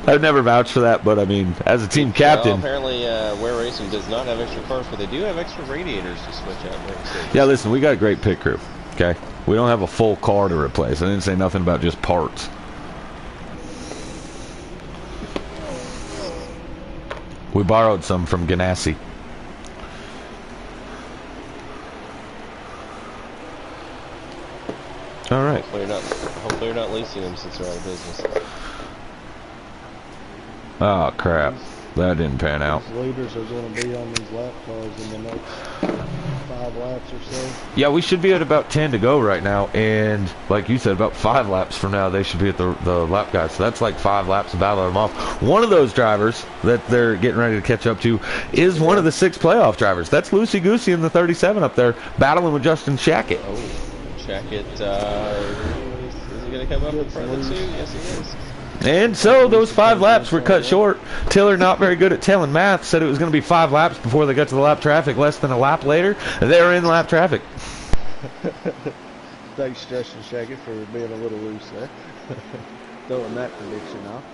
I've never vouched for that, but I mean, as a team captain. Well, apparently, Ware Racing does not have extra cars, but they do have extra radiators to switch out. Yeah, listen, we got a great pit crew. okay? We don't have a full car to replace. I didn't say nothing about just parts. We borrowed some from Ganassi. All right. Hopefully you're not leasing them since they're out of business. Oh, crap. That didn't pan out. These leaders are going to be on these lap cars in the next 5 laps or so. Yeah, we should be at about 10 to go right now, and like you said, about 5 laps from now, they should be at the lap guys. So that's like 5 laps to battle them off. One of those drivers that they're getting ready to catch up to is one of the 6 playoff drivers. That's Loosey Goosey in the 37 up there, battling with Justin Shackett. Oh, Shackett, is he going to come up in front of the 2? Yes, he is. And so those 5 laps were cut short. Tiller, not very good at telling math, said it was going to be 5 laps before they got to the lap traffic. Less than a lap later, they were in lap traffic. Thanks, Justin Shackett, for being a little loose there. Throwing that prediction off.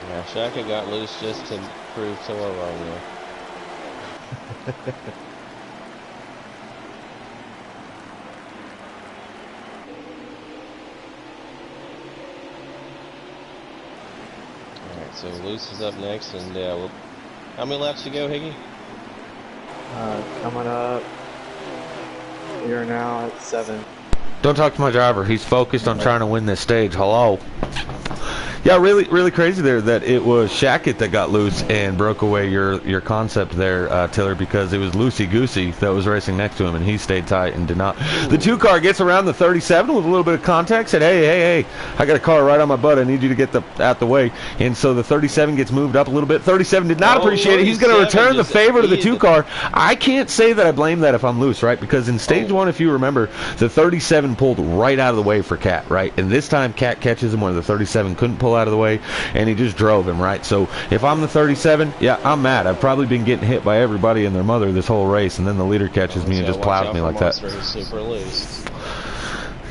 Yeah, Shackett got loose just to prove Tiller wrong there. So Luce is up next, and how many laps to go, Higgy? Coming up. You're now at 7. Don't talk to my driver. He's focused on trying to win this stage. Hello. Yeah, really crazy there that it was Shackett that got loose and broke away your concept there, Tiller, because it was Loosey Goosey that was racing next to him, and he stayed tight and did not. The 2 car gets around the 37 with a little bit of contact, said, hey, I got a car right on my butt. I need you to get out the way. And so the 37 gets moved up a little bit. 37 did not appreciate it. He's going to return the favor to the 2 car. I can't say that I blame that if I'm loose, right? Because in stage 1, if you remember, the 37 pulled right out of the way for Cat, right? And this time Cat catches him where the 37 couldn't pull out of the way, and he just drove him, right? So if I'm the 37, yeah, I'm mad. I've probably been getting hit by everybody and their mother this whole race, and then the leader catches me and just plows me like that. Super loose.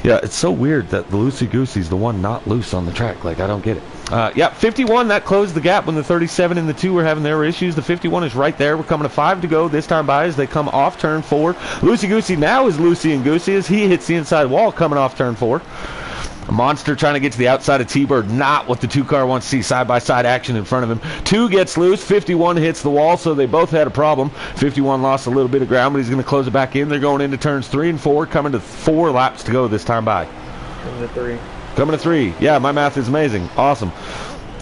Yeah, it's so weird that the Loosey Goosey's the one not loose on the track. Like, I don't get it. Yeah, 51, that closed the gap when the 37 and the 2 were having their issues. The 51 is right there. We're coming to 5 to go this time by as they come off turn 4. Loosey Goosey now is Loosey and Goosey as he hits the inside wall coming off turn 4. A monster trying to get to the outside of T-Bird, not what the 2 car wants to see. Side-by-side action in front of him. 2 gets loose, 51 hits the wall, so they both had a problem. 51 lost a little bit of ground, but he's going to close it back in. They're going into turns 3 and 4, coming to 4 laps to go this time by. Coming to 3. Coming to 3. Yeah, my math is amazing. Awesome.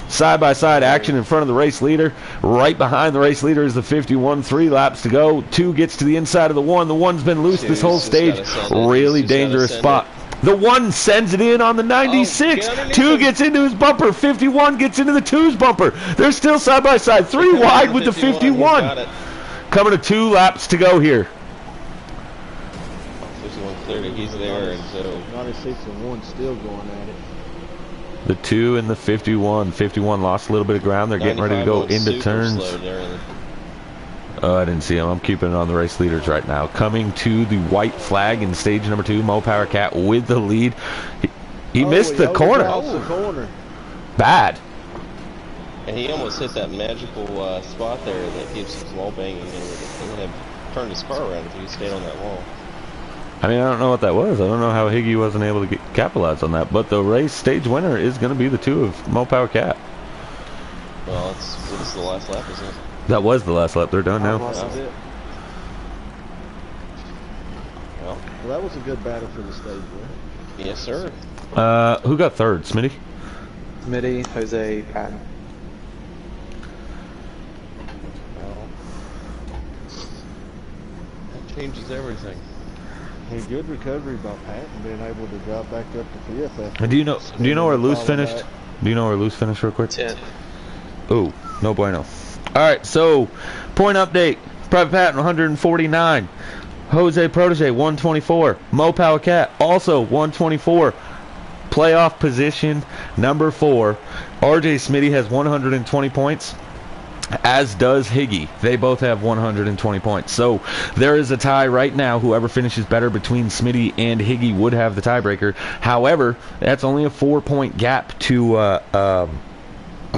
Side-by-side action in front of the race leader. Right behind the race leader is the 51. 3 laps to go. 2 gets to the inside of the 1. The 1's been loose this whole stage. Really dangerous spot. The 1 sends it in on the 96. 2 gets into his bumper. 51 gets into the 2's bumper. They're still side by side. 3 wide with the 51. Coming to 2 laps to go here. 51-30, he's there, and so 96 and 1 still going at it. The 2 and the 51. 51 lost a little bit of ground. They're getting ready to go into turns. Oh, I didn't see him. I'm keeping it on the race leaders right now. Coming to the white flag in stage number 2, Mo Power Cat with the lead. He missed the corner. Bad. And he almost hit that magical spot there that keeps his wall banging, and would have turned his car around if he stayed on that wall. I mean, I don't know what that was. I don't know how Higgy wasn't able to capitalize on that. But the race stage winner is going to be the 2 of Mo Power Cat. Well, this is the last lap, isn't it? That was the last lap. They're done now. Well, that was a good battle for the stage winner. Yes, sir. Who got 3rd? Smitty? Smitty, Jose, Patton. Well, that changes everything. Hey, good recovery by Patton being able to drop back up to 5th. After Do you know where Loose finished? Do you know where Loose finished real quick? 10. Ooh, no bueno. All right, so point update. Private Patton 149. Jose Protege 124. Mo Power Cat also 124. Playoff position number 4. RJ Smitty has 120 points. As does Higgy. They both have 120 points. So there is a tie right now. Whoever finishes better between Smitty and Higgy would have the tiebreaker. However, that's only a 4-point gap to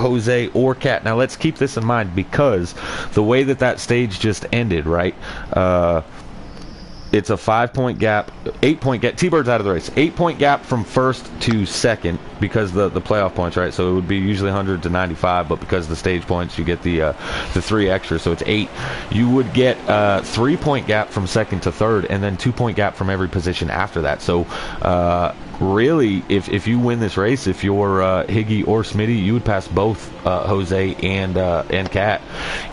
Jose or Cat. Now let's keep this in mind because the way that stage just ended, right? It's a 5-point gap, 8-point gap. T-Bird's out of the race. 8-point gap from first to second because the playoff points, right? So it would be usually 100 to 95, but because of the stage points, you get the 3 extra, so it's 8. You would get 3-point gap from second to third, and then 2-point gap from every position after that. So really, if you win this race, if you're Higgy or Smitty, you would pass both Jose and Cat.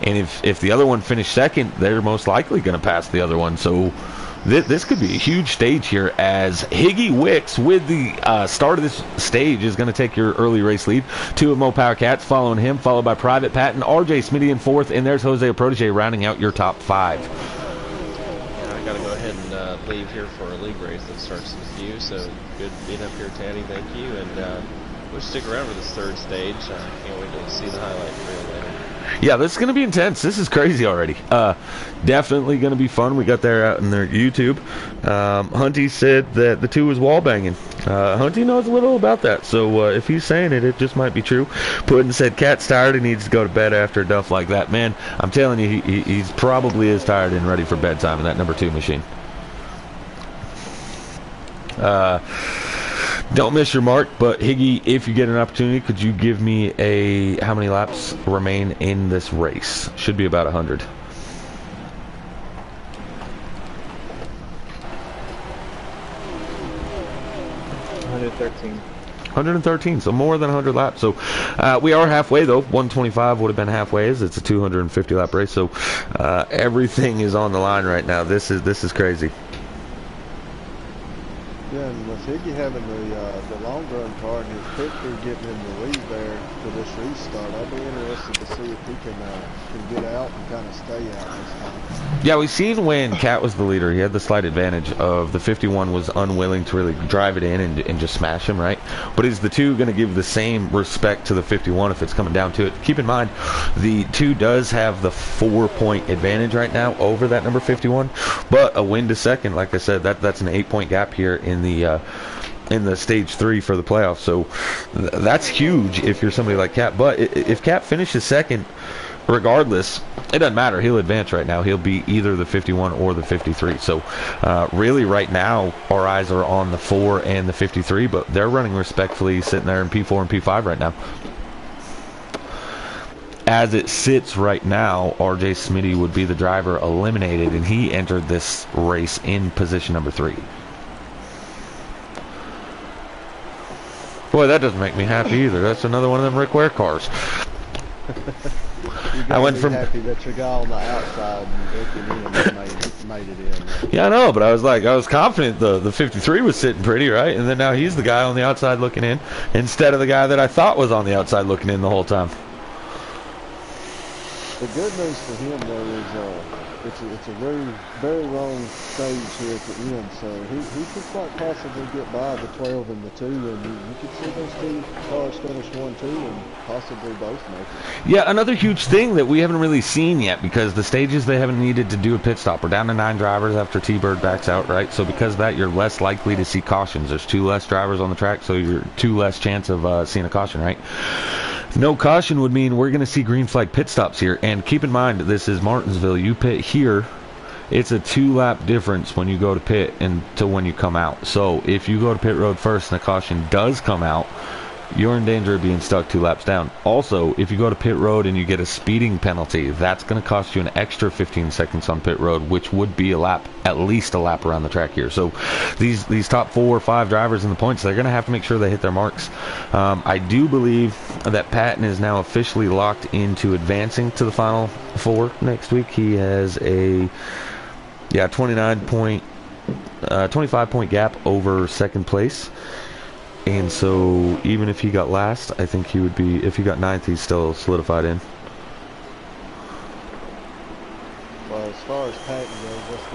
And if the other one finished second, they're most likely going to pass the other one. So this could be a huge stage here as Higgy Wicks with the start of this stage is going to take your early race lead. 2 of Mo Power Cats following him, followed by Private Patton, RJ Smitty in 4th, and there's Jose Protege rounding out your top 5. I got to go ahead and leave here for a league race that starts with you, so good being up here, Taddy, thank you, and we'll stick around for this 3rd stage. I can't wait to see the highlight reel later. Yeah, this is going to be intense. This is crazy already. Definitely going to be fun. We got there out in their YouTube. Hunty said that the 2 was wall banging. Hunty knows a little about that, so if he's saying it, it just might be true. Puddin said Cat's tired and needs to go to bed after duff like that. Man, I'm telling you, he's probably is tired and ready for bedtime in that number 2 machine. Don't miss your mark, but Higgy, if you get an opportunity, could you give me how many laps remain in this race? Should be about 100. $113, so more than 100 laps. So we are halfway, though. 125 would have been halfway. It's a 250 lap race, so everything is on the line right now. This is crazy. Yeah, and with Higgy having the long run car and his picture getting in the lead there for this restart, I'll be interested to see if he can get out and kind of stay out this time. Yeah, we've seen when Cat was the leader, he had the slight advantage of the 51 was unwilling to really drive it in and just smash him, right? But is the 2 going to give the same respect to the 51 if it's coming down to it? Keep in mind, the 2 does have the 4-point advantage right now over that number 51, but a win to second, like I said, that's an 8-point gap here in the stage 3 for the playoffs. So that's huge if you're somebody like Cat. But if Cat finishes second, regardless, it doesn't matter. He'll advance right now. He'll be either the 51 or the 53. So really right now our eyes are on the 4 and the 53, but they're running respectfully sitting there in P4 and P5 right now. As it sits right now, RJ Smitty would be the driver eliminated, and he entered this race in position number 3. Boy, that doesn't make me happy either. That's another one of them Rick Ware cars. I went from happy that your guy on the outside made it in. Right? Yeah, I know, but I was confident the 53 was sitting pretty, right? And then now he's the guy on the outside looking in instead of the guy that I thought was on the outside looking in the whole time. The good news for him, though, is it's a very, very long stage here at the end, so he could quite possibly get by the 12 and the 2, and you could see those 2 cars finish 1, 2, and possibly both make it. Yeah, another huge thing that we haven't really seen yet, because the stages they haven't needed to do a pit stop. We're down to 9 drivers after T-Bird backs out, right? So because of that, you're less likely to see cautions. There's 2 less drivers on the track, so you're 2 less chance of seeing a caution, right? No caution would mean we're going to see green flag pit stops here. And keep in mind, this is Martinsville. You pit here, it's a 2-lap difference when you go to pit and to when you come out. So if you go to pit road first and the caution does come out, you're in danger of being stuck 2 laps down. Also, if you go to pit road and you get a speeding penalty, that's going to cost you an extra 15 seconds on pit road, which would be a lap, at least a lap around the track here. So these top 4 or 5 drivers in the points, they're going to have to make sure they hit their marks. I do believe that Patton is now officially locked into advancing to the final 4 next week. He has a 25-point gap over second place. And so even if he got last, I think he would be, if he got 9th, he's still solidified in. Well, as far as Patton goes, that's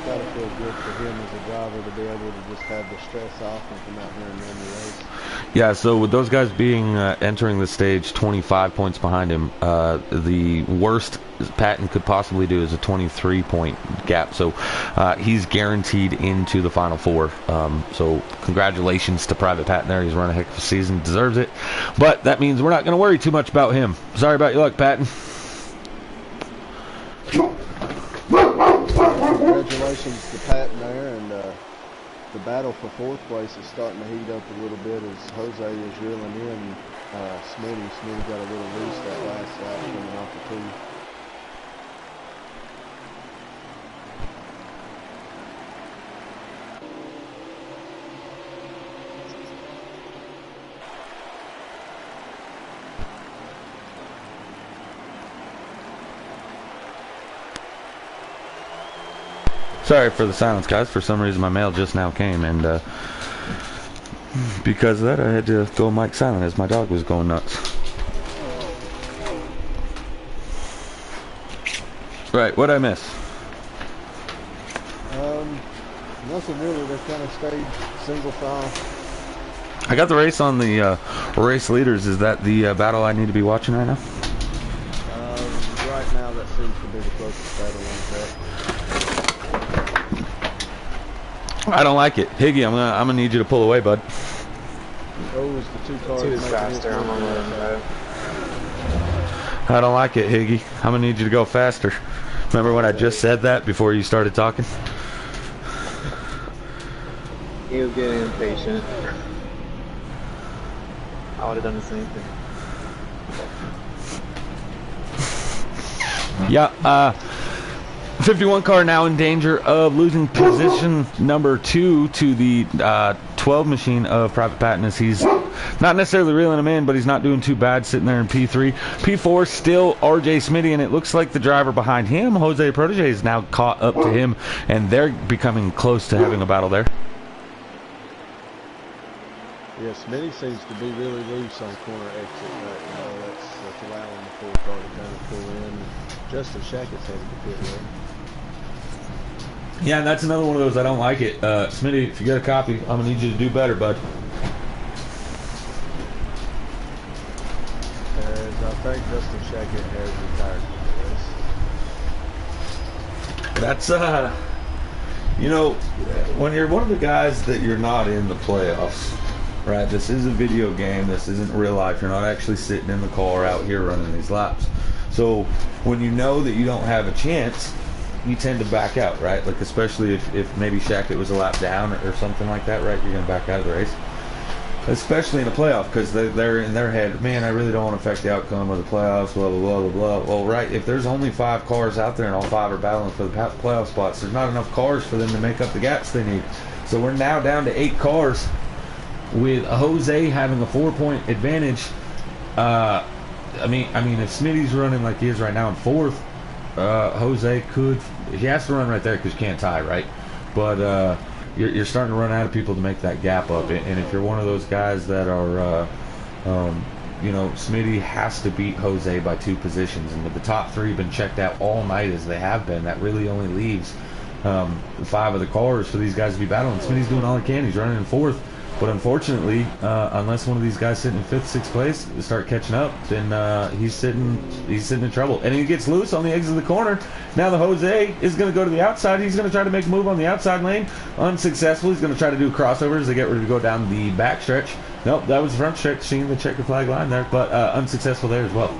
got to feel good for him as a driver to be able to just have the stress off and come out here and run the race. Yeah, so with those guys being entering the stage 25 points behind him, the worst Patton could possibly do is a 23-point gap. So he's guaranteed into the Final Four. So congratulations to Private Patton there. He's run a heck of a season, deserves it. But that means we're not going to worry too much about him. Sorry about your luck, Patton. Congratulations to Patton there, and the battle for fourth place is starting to heat up a little bit as Jose is reeling in Smitty. Smitty got a little loose that last lap coming off the tee. Sorry for the silence, guys. For some reason, my mail just now came, and because of that, I had to go mic silent as my dog was going nuts. Right, what'd I miss? Nothing really. They kind of stayed single file. I got the race on the race leaders. Is that the battle I need to be watching right now? Right now, that seems to be the closest battle on track. I don't like it. Higgy, I'm gonna need you to pull away, bud. Oh, is the two cars Two is making faster. it? I'm on the I don't like it, Higgy. I'm gonna need you to go faster. Remember when I just said that before you started talking? He was getting impatient. I would have done the same thing. Yeah, 51 car now in danger of losing position number 2 to the 12 machine of Private Patton, as he's not necessarily reeling him in, but he's not doing too bad sitting there in P3. P4 still RJ Smitty, and it looks like the driver behind him, Jose Protege, is now caught up to him, and they're becoming close to having a battle there. Yeah, Smitty seems to be really loose on corner exit right now. That's allowing the full car to kind of pull in. Justin Shackett's headed to pit road. Yeah, and that's another one of those I don't like it. Smitty, if you get a copy, I'm going to need you to do better, bud. As I think Justin Shackett has retired from the race. That's, you know, when you're one of the guys that you're not in the playoffs, right? This is a video game. This isn't real life. You're not actually sitting in the car out here running these laps. So when you know that you don't have a chance, you tend to back out, right? Like, especially if maybe Shackett was a lap down or something like that, right? You're going to back out of the race. Especially in a playoff, because they're in their head, man, I really don't want to affect the outcome of the playoffs, blah, blah, blah, blah, blah. Well, right, if there's only 5 cars out there and all 5 are battling for the playoff spots, there's not enough cars for them to make up the gaps they need. So we're now down to 8 cars with Jose having a 4-point advantage. I mean, if Smitty's running like he is right now in 4th, Jose could, he has to run right there because you can't tie, right? But you're starting to run out of people to make that gap up, and if you're one of those guys that are, you know, Smitty has to beat Jose by 2 positions, and with the top 3 been checked out all night as they have been, that really only leaves 5 of the cars for these guys to be battling. Smitty's doing all he can. He's running in 4th. But unfortunately, unless one of these guys sitting in 5th, 6th place start catching up, then he's sitting in trouble. And he gets loose on the exit of the corner. Now the Jose is going to go to the outside. He's going to try to make a move on the outside lane. Unsuccessful. He's going to try to do crossovers. They get ready to go down the back stretch. Nope, that was the front stretch, seeing the checker flag line there, but unsuccessful there as well.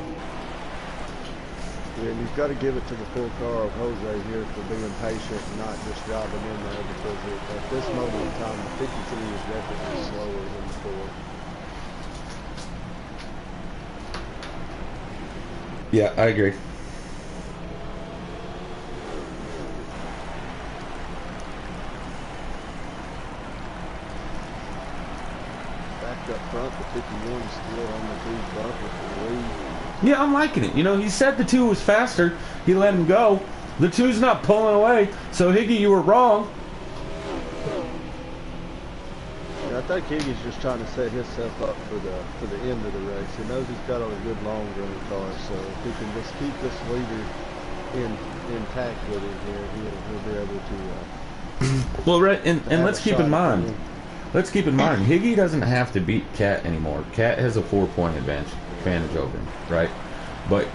Yeah, and you've got to give it to the full car of Jose here for being patient and not just driving in there, because at this moment in time, the 52 is definitely slower than the 4. Yeah, I agree. Back up front, the 51 is still on the 2 bumper for the lead. Yeah, I'm liking it. You know, he said the 2 was faster. He let him go. The 2's not pulling away. So, Higgy, you were wrong. Yeah, I think Higgy's just trying to set himself up for the end of the race. He knows he's got on a good long run car, so if he can just keep this leader in intact with him here, he'll be able to. Well, right, and have let's a keep shot in at mind. winning. Let's keep in mind, Higgy doesn't have to beat Cat anymore. Cat has a 4-point advantage over him, right? But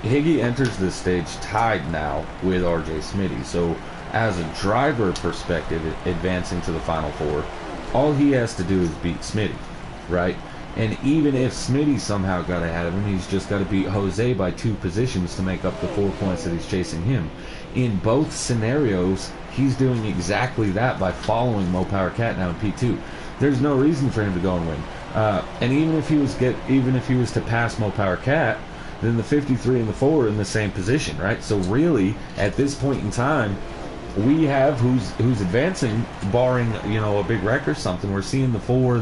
Higgy enters this stage tied now with RJ Smitty. So, as a driver perspective, advancing to the Final Four, all he has to do is beat Smitty, right? And even if Smitty somehow got ahead of him, he's just got to beat Jose by 2 positions to make up the 4 points that he's chasing him. In both scenarios, he's doing exactly that by following Mo Power Cat now in P2. There's no reason for him to go and win. And even if he was to pass Mo Power Cat, then the 53 and the 4 are in the same position, right? So really, at this point in time, we have who's advancing, barring a big wreck or something. We're seeing the 4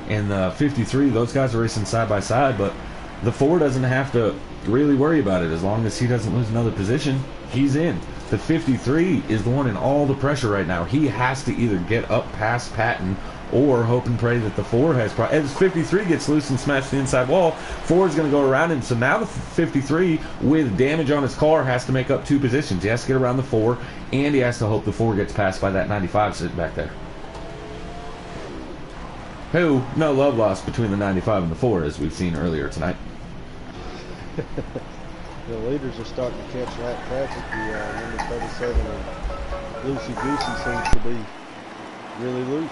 and the 53. Those guys are racing side by side, but the 4 doesn't have to really worry about it as long as he doesn't lose another position. He's in. The 53 is the one in all the pressure right now. He has to either get up past Patton or hope and pray that the 4 has as 53 gets loose and smashed the inside wall, 4 is going to go around him. So now the 53 with damage on his car has to make up 2 positions. He has to get around the 4, and he has to hope the 4 gets passed by that 95 sitting back there. Who, no love lost between the 95 and the 4, as we've seen earlier tonight. The leaders are starting to catch that traffic. The number 37 and Lucy Goosey seems to be really loose.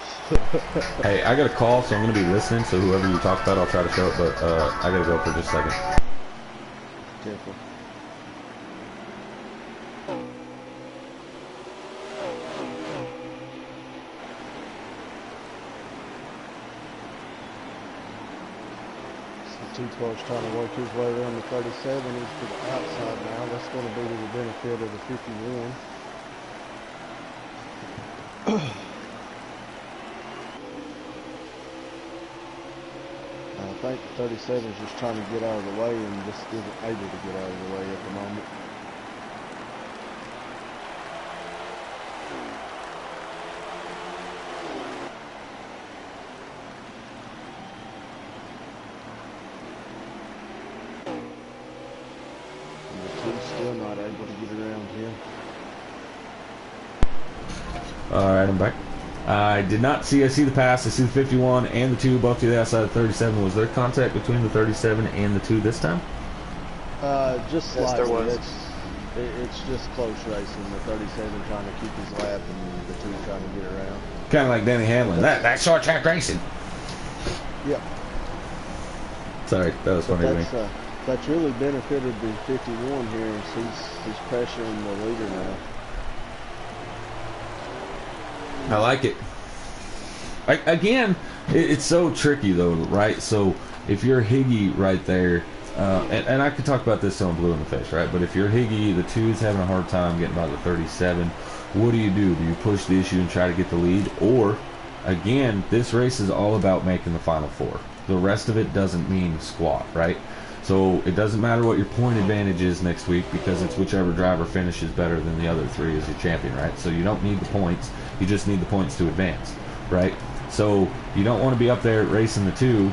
Hey, I got a call, so I'm going to be listening, so whoever you talk about, I'll try to show it, but I got to go for just a second. Careful. So 2 cars trying to work his way around the 37. He's to the outside now. That's going to be to the benefit of the 51. I think the 37 is just trying to get out of the way and just isn't able to get out of the way at the moment. And the 2's still not able to get around him. Alright, I'm back. I did not see, I see the pass, I see the 51 and the 2 both to the outside of 37. Was there contact between the 37 and the 2 this time? Just Yes, slightly. there was. It's just close racing. The 37 trying to keep his lap and the 2 trying to get around. Kind of like Danny Hamlin. That's short track racing. Yep. Sorry, that was funny to me. That's really benefited the 51 here as he's pressuring the leader now. I like it. Again, it's so tricky though, right? So if you're Higgy right there, and I could talk about this till I'm blue in the face, right? But if you're Higgy, the 2 is having a hard time getting by the 37. What do? Do you push the issue and try to get the lead? Or, again, this race is all about making the Final Four. The rest of it doesn't mean squat, right? So it doesn't matter what your point advantage is next week because it's whichever driver finishes better than the other 3 as your champion, right? So you don't need the points. You just need the points to advance, right? So you don't want to be up there racing the 2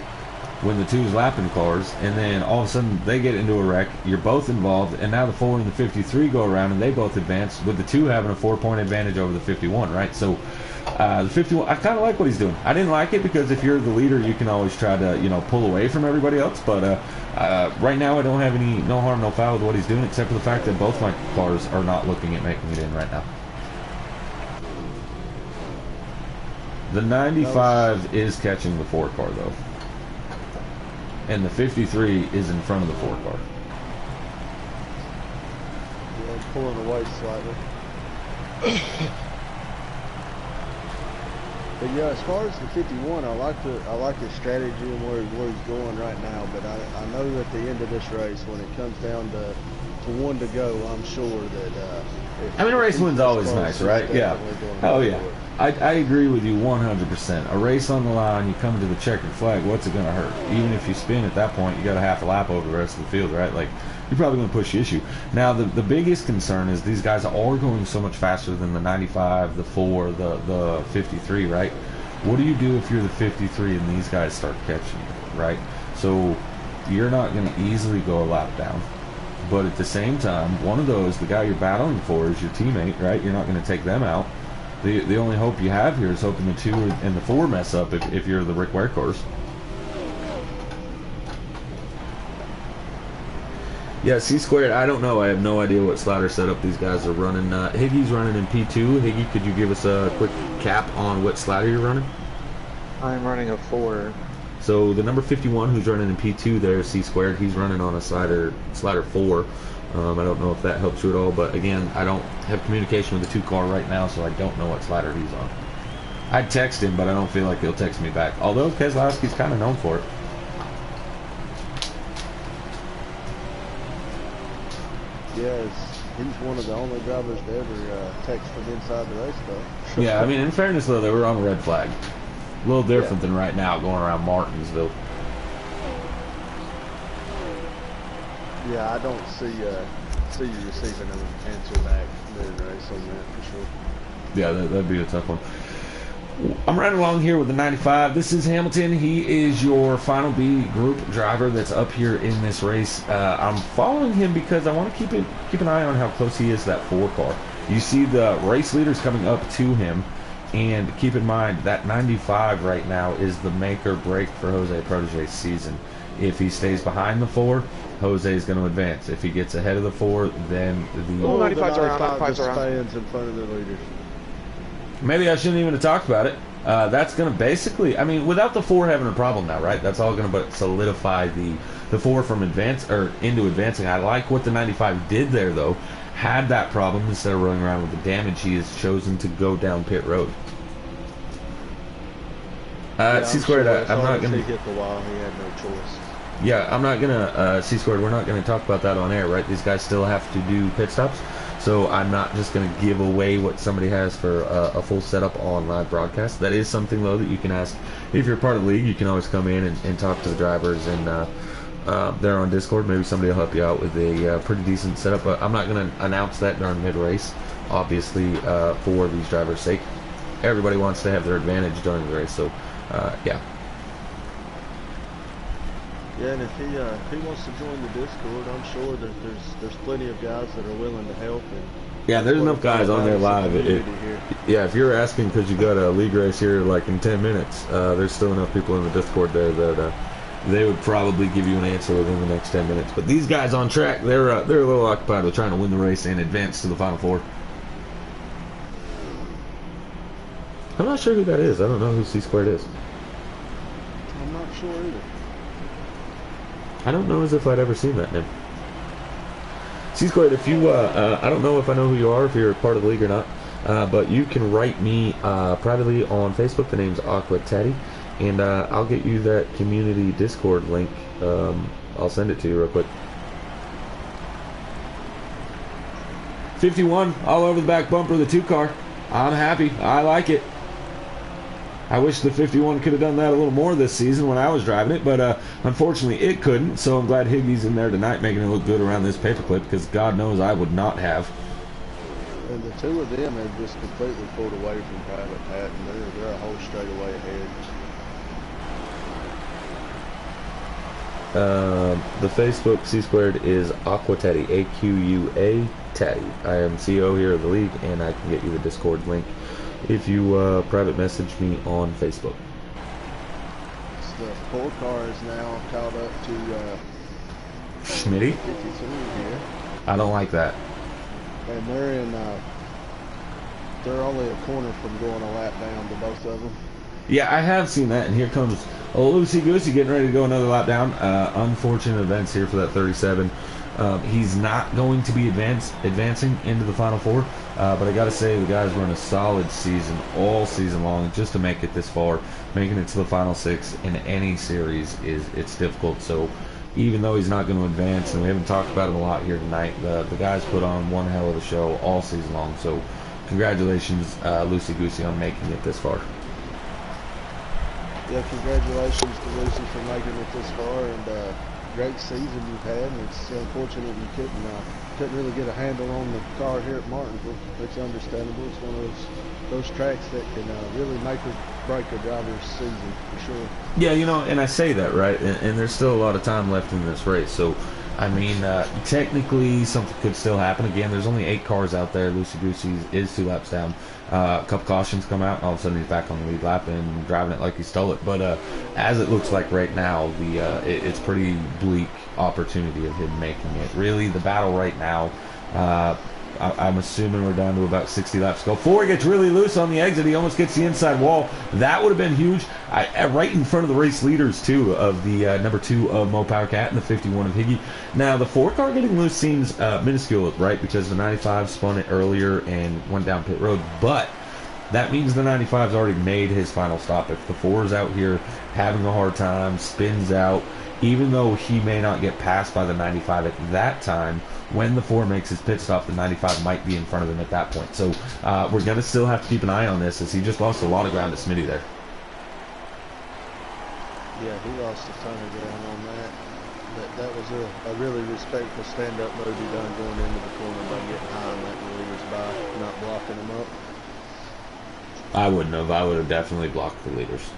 when the 2's lapping cars, and then all of a sudden they get into a wreck. You're both involved, and now the 4 and the 53 go around, and they both advance, with the 2 having a 4-point advantage over the 51, right? So the 51, I kind of like what he's doing. I didn't like it because if you're the leader, you can always try to, pull away from everybody else. But right now, I don't have no harm, no foul with what he's doing, except for the fact that both my cars are not looking at making it in right now. The 95 is catching the 4 car though, and the 53 is in front of the 4 car. Yeah, pulling away slightly. But yeah, as far as the 51, I like his strategy and where he's going right now. But I know at the end of this race, when it comes down to 1 to go, I'm sure that. A race win's always nice, right? Yeah. Oh yeah. I agree with you 100%. A race on the line, you come to the checkered flag, what's it going to hurt? Even if you spin at that point, you got a half a lap over the rest of the field, right? Like, you're probably going to push the issue. Now, the biggest concern is these guys are going so much faster than the 95, the 4, the 53, right? What do you do if you're the 53 and these guys start catching you, right? So, you're not going to easily go a lap down. But at the same time, one of those, the guy you're battling for, is your teammate, right? You're not going to take them out. The only hope you have here is hoping the 2 and the 4 mess up if you're the Rick Ware course. Yeah, C squared, I don't know. I have no idea what slider setup these guys are running. Higgy's running in P2. Higgy, could you give us a quick cap on what slider you're running? I'm running a 4. So the number 51 who's running in P2 there, C squared, he's running on a slider 4. I don't know if that helps you at all, but again, I don't have communication with the 2 car right now, so I don't know what slider he's on. I'd text him, but I don't feel like he'll text me back. Although Keselowski's kind of known for it. Yeah, he's one of the only drivers to ever text from inside the race, though. Yeah, I mean, in fairness, though, they were on a red flag. A little different than right now going around Martinsville. Yeah, I don't see you receiving an answer back during the race on that for sure. Yeah, that'd be a tough one. I'm riding along here with the 95. This is Hamilton. He is your Final B group driver that's up here in this race. I'm following him because I want to keep an eye on how close he is to that 4 car. You see the race leaders coming up to him, and keep in mind that 95 right now is the make or break for Jose Protege's season. If he stays behind the 4, Jose is going to advance. If he gets ahead of the 4, then the 95's around. 95's around. Stands in front of the leaders. Maybe I shouldn't even have talked about it. That's going to basically, I mean, without the 4 having a problem now, right? That's all going to solidify the 4 from into advancing. I like what the 95 did there, though. Had that problem, instead of rolling around with the damage, he has chosen to go down pit road. C squared, sure, I'm not going to. He hit the wall. He had no choice. Yeah, I'm not gonna C squared. We're not gonna talk about that on air, right? These guys still have to do pit stops, so I'm not just gonna give away what somebody has for a full setup on live broadcast. That is something though that you can ask if you're part of the league. You can always come in and talk to the drivers, and they're on Discord. Maybe somebody will help you out with a pretty decent setup. But I'm not gonna announce that during mid race, obviously, for these drivers' sake. Everybody wants to have their advantage during the race, so yeah. Yeah, and if he wants to join the Discord, I'm sure that there's plenty of guys that are willing to help. And yeah, there's enough guys on there live. Yeah, if you're asking because you got a league race here like in 10 minutes, there's still enough people in the Discord there that they would probably give you an answer within the next 10 minutes. But these guys on track, they're a little occupied with trying to win the race and advance to the Final Four. I'm not sure who that is. I don't know who C Squared is. I'm not sure either. I don't know as if I'd ever seen that name. C Squared, if you, I don't know if I know who you are, if you're part of the league or not, but you can write me privately on Facebook. The name's Aqua Teddy, and I'll get you that community Discord link. I'll send it to you real quick. 51 all over the back bumper of the 2 car. I'm happy. I like it. I wish the 51 could have done that a little more this season when I was driving it, but unfortunately it couldn't, so I'm glad Higgy's in there tonight making it look good around this paperclip, because God knows I would not have. And the 2 of them have just completely pulled away from Private Pat, and they're a whole straightaway ahead. The Facebook C Squared is Aqua Teddy, AQUA Teddy. I am CEO here of the league, and I can get you the Discord link if you private message me on Facebook. So the 4 car is now caught up to Schmitty? 52 here. I don't like that. And they're only a corner from going a lap down to both of them. Yeah, I have seen that, and here comes Loosey Goosey getting ready to go another lap down. Unfortunate events here for that 37. He's not going to be advancing into the Final Four, but I got to say the guys run a solid season all season long just to make it this far. Making it to the Final 6 in any series it's difficult. So even though he's not going to advance, and we haven't talked about him a lot here tonight, the guys put on one hell of a show all season long. So congratulations, Loosey Goosey, on making it this far. Yeah, congratulations to Lucy for making it this far, and great season you've had. And it's unfortunate you couldn't really get a handle on the car here at Martinsville. It's understandable. It's one of those tracks that can really make or break a driver's season for sure. Yeah, you know, and I say that, right, and there's still a lot of time left in this race, so I mean, technically something could still happen. Again, there's only 8 cars out there. Lucy Goosey is 2 laps down. A couple cautions come out, and all of a sudden he's back on the lead lap and driving it like he stole it. But as it looks like right now, it's pretty bleak opportunity of him making it. Really, the battle right now, I'm assuming we're down to about 60 laps to go. Before he gets really loose on the exit, he almost gets the inside wall. That would have been huge. Right in front of the race leaders, too, of the number 2 of Mo Power Cat and the 51 of Higgy. Now, the 4 car getting loose seems minuscule, right? Because the 95 spun it earlier and went down pit road. But that means the 95's already made his final stop. If the 4 is out here having a hard time, spins out, even though he may not get passed by the 95 at that time, when the 4 makes his pit stop, the 95 might be in front of him at that point. So we're going to still have to keep an eye on this, as he just lost a lot of ground to Smitty there. Yeah, he lost a ton of ground on that. That was a really respectful stand-up move he done going into the corner by getting high and letting the leaders by, not blocking them up. I wouldn't have. I would have definitely blocked the leaders.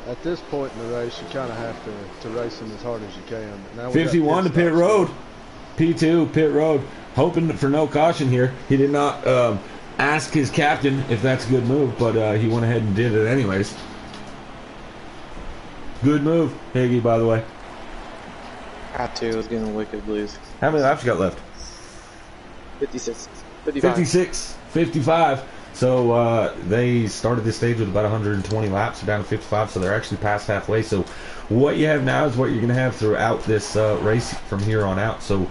At this point in the race, you kind of have to race them as hard as you can. But now 51 to pit road. P2, pit road. Hoping for no caution here. He did not ask his captain if that's a good move, but he went ahead and did it anyways. Good move, Higgy, by the way. Cat 2 is getting wicked loose. How many laps you got left? 56. 55. 56, 55. So they started this stage with about 120 laps. They're down to 55, so they're actually past halfway. So what you have now is what you're going to have throughout this race from here on out. So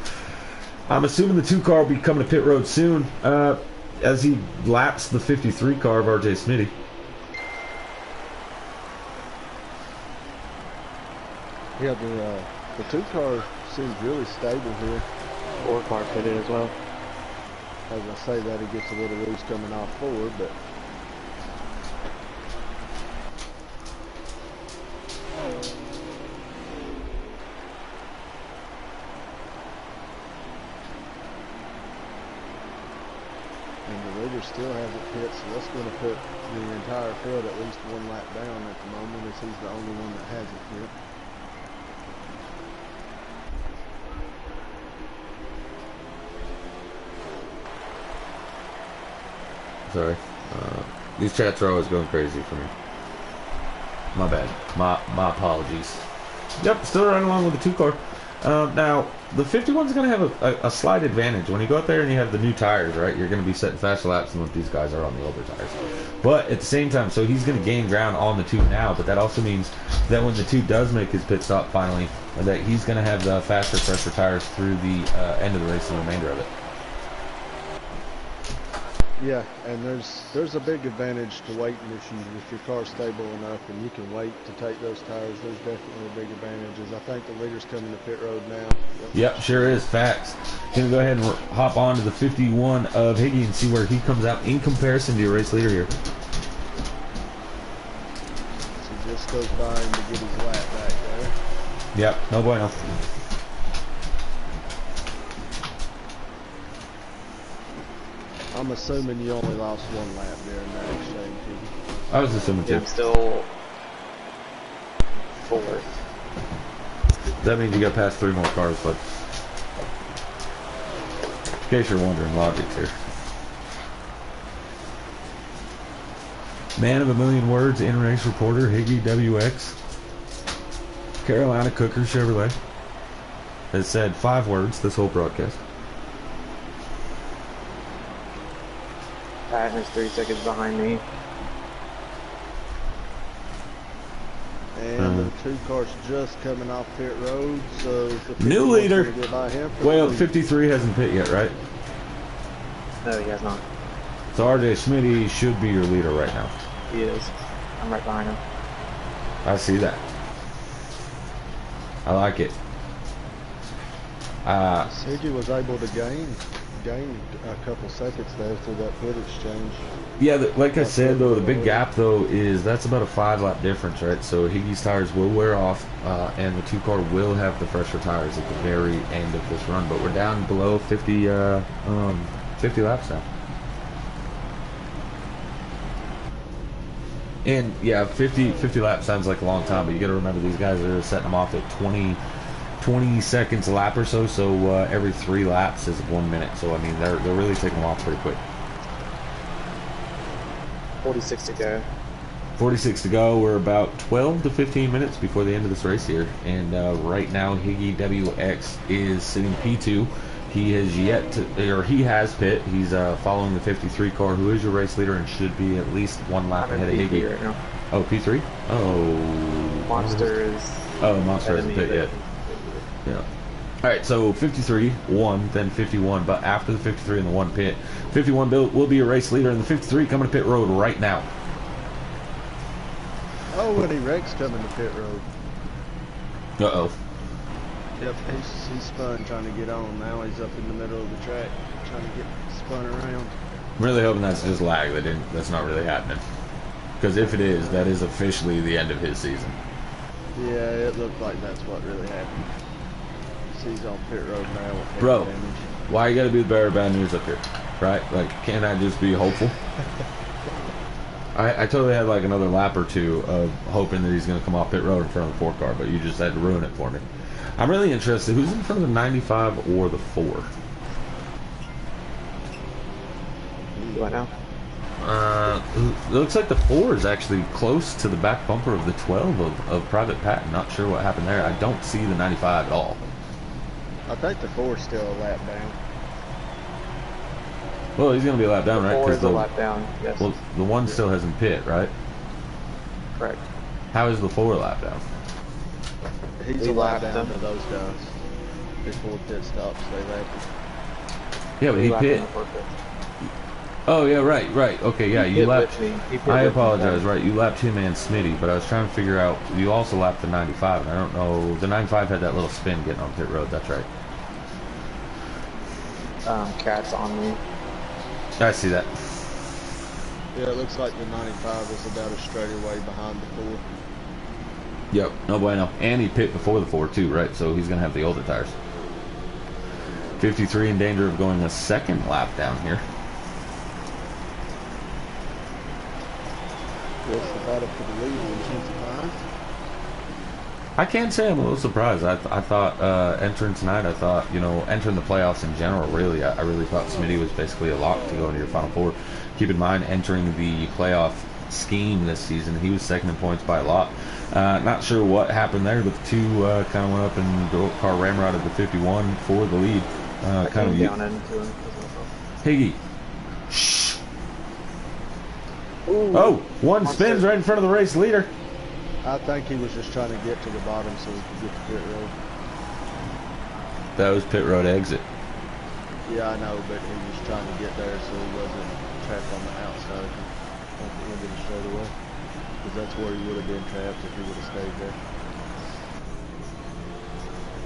I'm assuming the 2 car will be coming to pit road soon as he laps the 53 car of RJ Smitty. Yeah, the 2 car seems really stable here. 4 car pitted as well. As I say that, he gets a little loose coming off forward, but and the leader still hasn't pit, so that's going to put the entire field at least 1 lap down at the moment, as he's the only one that hasn't pit. Sorry. These chats are always going crazy for me. My bad. My apologies. Yep, still running along with the 2 car. Now, the 51's going to have a slight advantage. When you go out there and you have the new tires, right, you're going to be setting faster laps than what these guys are on the older tires. But at the same time, so he's going to gain ground on the 2 now, but that also means that when the 2 does make his pit stop finally, that he's going to have the faster, fresher tires through the end of the race and the remainder of it. Yeah, and there's a big advantage to waiting if your car's stable enough and you can wait to take those tires. There's definitely a big advantage. As I think the leader's coming to pit road now. Yep, sure is. Facts. Gonna go ahead and hop on to the 51 of Higgy and see where he comes out in comparison to your race leader here. So he just goes by him to get his lap back there. Yep, no bueno. I'm assuming you only lost 1 lap during that exchange. I was assuming Yeah, too. I'm still 4th. That means you got past 3 more cars, but in case you're wondering, logic here. Man of a million words, in-race reporter, Higgy WX. Carolina Cooker Chevrolet has said 5 words this whole broadcast. Patton is 3 seconds behind me. And the 2 cars just coming off pit road, so the New leader. Get by him Well, 53 hasn't pit yet, right? No, he has not. So RJ Smitty should be your leader right now. He is. I'm right behind him. I see that. I like it. Siggy was able to gain a couple seconds there through that pit exchange. Yeah, like I said, though, the big gap, though, is that's about a 5-lap difference, right? So Higgy's tires will wear off, and the 2 car will have the fresher tires at the very end of this run. But we're down below 50 laps now. And, yeah, 50 laps sounds like a long time, but you got to remember these guys are setting them off at 20 20 seconds a lap or so. So every 3 laps is 1 minute. So I mean, they're really taking them off pretty quick. 46 to go. 46 to go. We're about 12 to 15 minutes before the end of this race here. And right now, Higgy WX is sitting P2. He has yet to, or he has pit. He's following the 53 car, who is your race leader and should be at least 1 lap ahead of Higgy. Right now. Oh, P3? Oh. Monster is. Oh, Monster hasn't pit yet. Yeah. All right, so 53, 1, then 51. But after the 53 and the 1 pit, 51 will be a race leader, and the 53 coming to pit road right now. Oh, Woody Rex coming to pit road. Uh-oh. Yep, he's spun trying to get on. Now he's up in the middle of the track trying to get spun around. I'm really hoping that's just lag. That's not really happening. Because if it is, that is officially the end of his season. Yeah, it looked like that's what really happened. He's on pit road now with head Bro, damage. why you gotta be the bearer of bad news up here? Right? Like, can't I just be hopeful? I totally had like another lap or two of hoping that he's going to come off pit road in front of the 4 car, but you just had to ruin it for me. I'm really interested. Who's in front of the 95 or the 4? What now? It looks like the 4 is actually close to the back bumper of the 12 of Private Patton. Not sure what happened there. I don't see the 95 at all. I think the 4's still a lap down. Well, he's going to be a lap down, right? 4 is a lap down, yes. Well, the 1 still hasn't pit, right? Correct. How is the 4 a lap down? He's a lap down to those guys. Before pit stops, they lapped. Yeah, but he pit. Oh, yeah, right. Okay, yeah, you lapped. I apologize, right? You lapped him and Smitty, but I was trying to figure out. You also lapped the 95, and I don't know. The 95 had that little spin getting on pit road. That's right. Cat's on me. I see that. Yeah, it looks like the 95 is about a straightaway behind the 4. Yep, no bueno. And he pit before the 4 too, right? So he's gonna have the older tires. 53 in danger of going a 2nd lap down here. What's the battle for the lead? Intensified? I can't say I'm a little surprised. I thought entering tonight, I thought, entering the playoffs in general, really, I really thought Smitty was basically a lock to go into your Final Four. Keep in mind, entering the playoff scheme this season, he was 2nd in points by a lot. Not sure what happened there, but the 2 kind of went up and the car ramrodded the 51 for the lead. Kind of down into him. Higgy. Shh. Ooh. Oh, 1 spins right in front of the race leader. I think he was just trying to get to the bottom so he could get to pit road. That was pit road exit. Yeah, I know, but he was trying to get there so he wasn't trapped on the outside at the end of the straightaway. Because that's where he would have been trapped if he would have stayed there.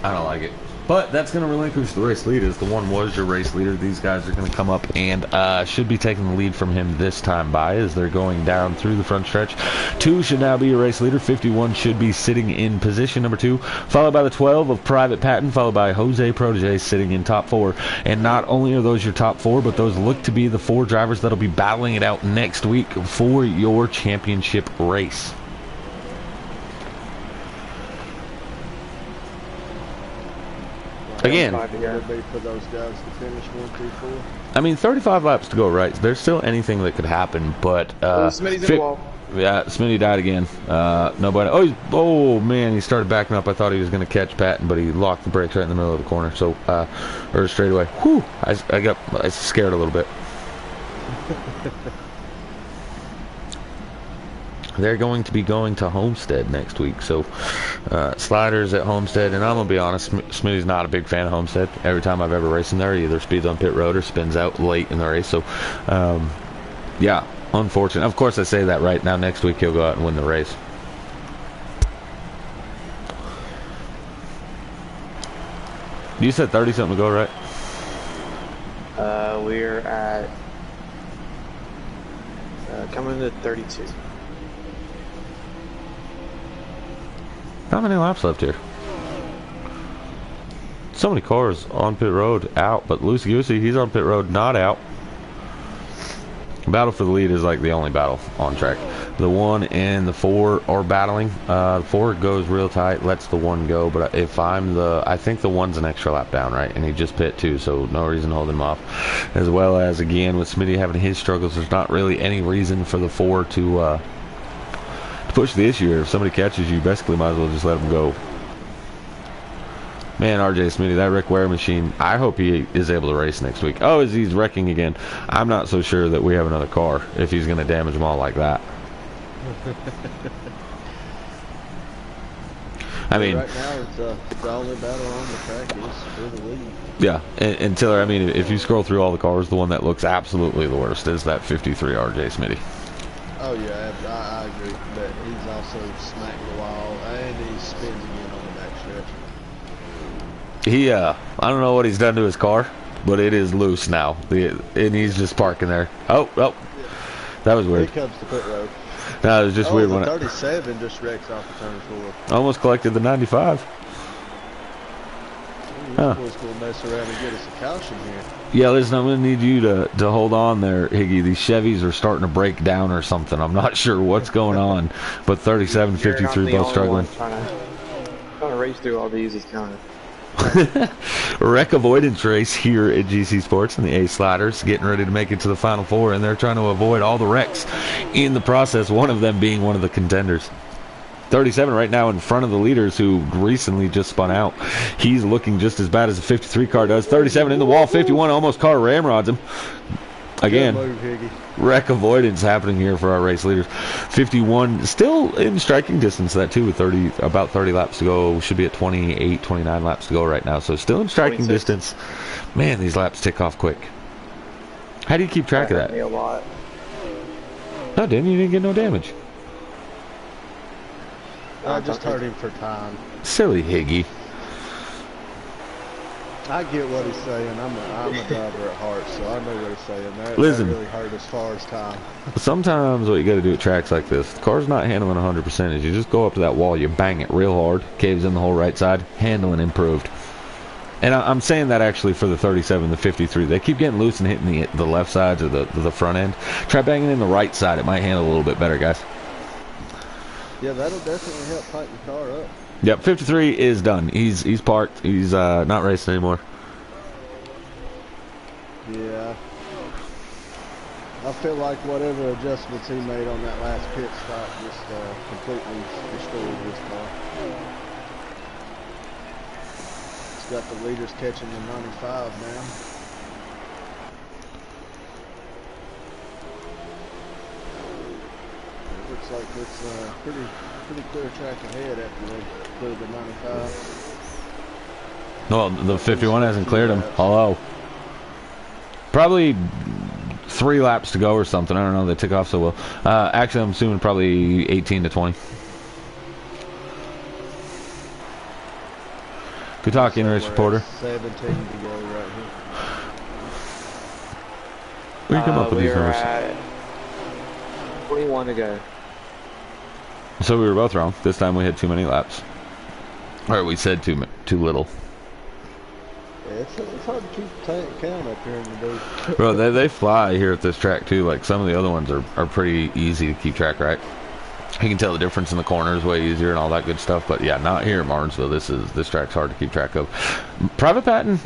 I don't like it. But that's going to relinquish the race lead, as the 1 was your race leader. These guys are going to come up and should be taking the lead from him this time by as they're going down through the front stretch. 2 should now be your race leader. 51 should be sitting in position number 2, followed by the 12 of Private Patton, followed by Jose Protege sitting in top 4. And not only are those your top 4, but those look to be the 4 drivers that'll be battling it out next week for your championship race. Again, for those guys to finish 1, 2, 4. I mean, 35 laps to go, right? There's still anything that could happen, but Smitty's in the wall. Yeah, Smitty died again. Nobody. Oh man, he started backing up. I thought he was going to catch Patton, but he locked the brakes right in the middle of the corner. So, or straight away. Whew! I got scared a little bit. They're going to be going to Homestead next week, so Sliders at Homestead, and I'm going to be honest, Smitty's not a big fan of Homestead. Every time I've ever raced in there, he either speeds on pit road or spins out late in the race, so yeah, unfortunate. Of course I say that right now. Next week he'll go out and win the race. You said 30 something to go, right? We're at coming to 32. How many laps left here? So many cars on pit road out, but Loosey Goosey, he's on pit road not out. Battle for the lead is like the only battle on track. The 1 and the 4 are battling. 4 goes real tight, lets the 1 go. But if I think the 1's an extra lap down, right? And he just pit too, so no reason holding him off. As well as, again, with Smitty having his struggles, there's not really any reason for the 4 to push the issue here. If somebody catches you, basically might as well just let them go. Man, RJ Smitty, that Rick Ware machine, I hope he is able to race next week. Oh, he's wrecking again. I'm not so sure that we have another car if he's going to damage them all like that. I mean, right now it's the only battle on the track is for the lead. Yeah, and Tiller, I mean, if you scroll through all the cars, the one that looks absolutely the worst is that 53 RJ Smitty. Oh yeah, I agree. But he's also smacked the wall and he spins again on the backstretch. I don't know what he's done to his car, but it is loose now. And he's just parking there. Oh, that was weird. Here comes the pit road. No, it was just weird. The 37 just wrecks off the turn 4. Almost collected the 95. Huh. Boys gonna mess around and get us a caution here. Yeah, listen, I'm going to need you to hold on there, Higgy. These Chevys are starting to break down or something. I'm not sure what's going on, but 37, 53 both struggling. Trying to race through all these is kind of... Wreck avoidance race here at GC Sports and the A Sliders getting ready to make it to the Final Four, and they're trying to avoid all the wrecks in the process, one of them being one of the contenders. 37 right now in front of the leaders who recently just spun out. He's looking just as bad as the 53 car does. 37 in the wall, 51 almost car ramrods him. Again, wreck avoidance happening here for our race leaders. 51 still in striking distance of that too, with about 30 laps to go. We should be at 28, 29 laps to go right now. So still in striking 26. distance. Man, these laps tick off quick. How do you keep track of that? Me a lot. No, didn't you? Didn't get no damage. I just hurt him for time. Silly Higgy. I get what he's saying. I'm a driver at heart, so I know what he's saying. That really hurt as far as time. Sometimes what you got to do at tracks like this, the car's not handling 100%. Is you just go up to that wall, you bang it real hard, caves in the whole right side, handling improved. And I'm saying that actually for the 37, the 53. They keep getting loose and hitting the left sides or the front end. Try banging in the right side. It might handle a little bit better, guys. Yeah, that'll definitely help tighten the car up. Yep, 53 is done. He's parked. He's not racing anymore. Yeah. I feel like whatever adjustments he made on that last pit stop just completely destroyed his car. He's got the leaders catching the 95 now. It looks like it's pretty clear track ahead after they cleared the 95. Well, the 51 hasn't cleared him. Hello. Probably 3 laps to go or something. I don't know. They took off so well. Actually, I'm assuming probably 18 to 20. Good talk, race reporter. 17 to go right here. Where you come up with these numbers? At 21 to go. So we were both wrong. This time we had too many laps. Or we said too little. Yeah, it's hard to keep count up here in the booth. Bro, they fly here at this track too. Like some of the other ones are pretty easy to keep track, right? You can tell the difference in the corners way easier and all that good stuff. But yeah, not here in Martinsville. This track's hard to keep track of. Private Patton,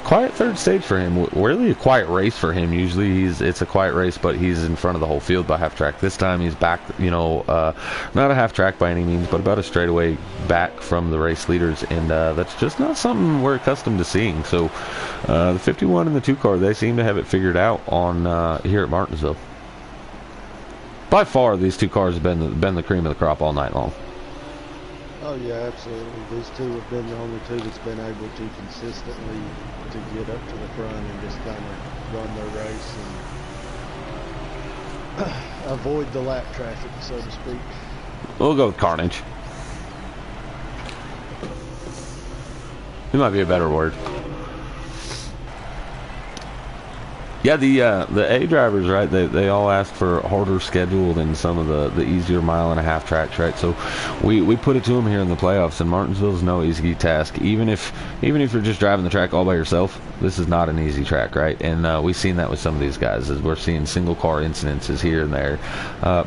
quiet third stage for him. Really a quiet race for him. Usually it's a quiet race, but he's in front of the whole field by half track. This time he's back, not a half track by any means, but about a straightaway back from the race leaders, and that's just not something we're accustomed to seeing. So the 51 and the 2 car, they seem to have it figured out on here at Martinsville. By far, these 2 cars have been the cream of the crop all night long. Oh yeah, absolutely. These 2 have been the only 2 that's been able to consistently to get up to the front and just kind of run their race and avoid the lap traffic, so to speak. We'll go with Carnage. It might be a better word. Yeah, the A drivers, right? They all ask for a harder schedule than some of the easier mile-and-a-half tracks, right? So we put it to them here in the playoffs, and Martinsville's no easy task. Even if you're just driving the track all by yourself, This is not an easy track, right? And we've seen that with some of these guys, as we're seeing single car incidences here and there.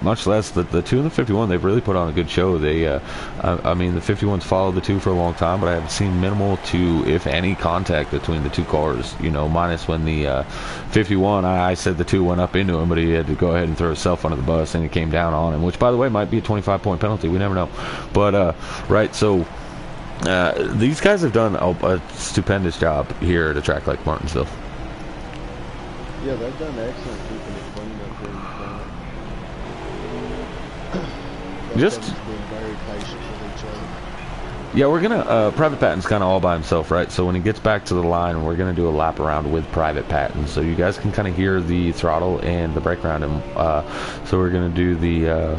Much less the 2 and the 51, they've really put on a good show. They, I mean, the 51s followed the 2 for a long time, but I haven't seen minimal to, if any, contact between the 2 cars. You know, minus when the 51, I said the 2 went up into him, but he had to go ahead and throw himself under the bus, and it came down on him, which, by the way, might be a 25-point penalty. We never know. But, right, so these guys have done a stupendous job here at a track like Martinsville. Yeah, they've done excellent keeping it clean up here in the front. Just being very patient with each other. Yeah, we're gonna Private Patton's kind of all by himself, right? So when he gets back to the line, we're gonna do a lap around with Private Patton, so you guys can kind of hear the throttle and the brake around him. So we're gonna do the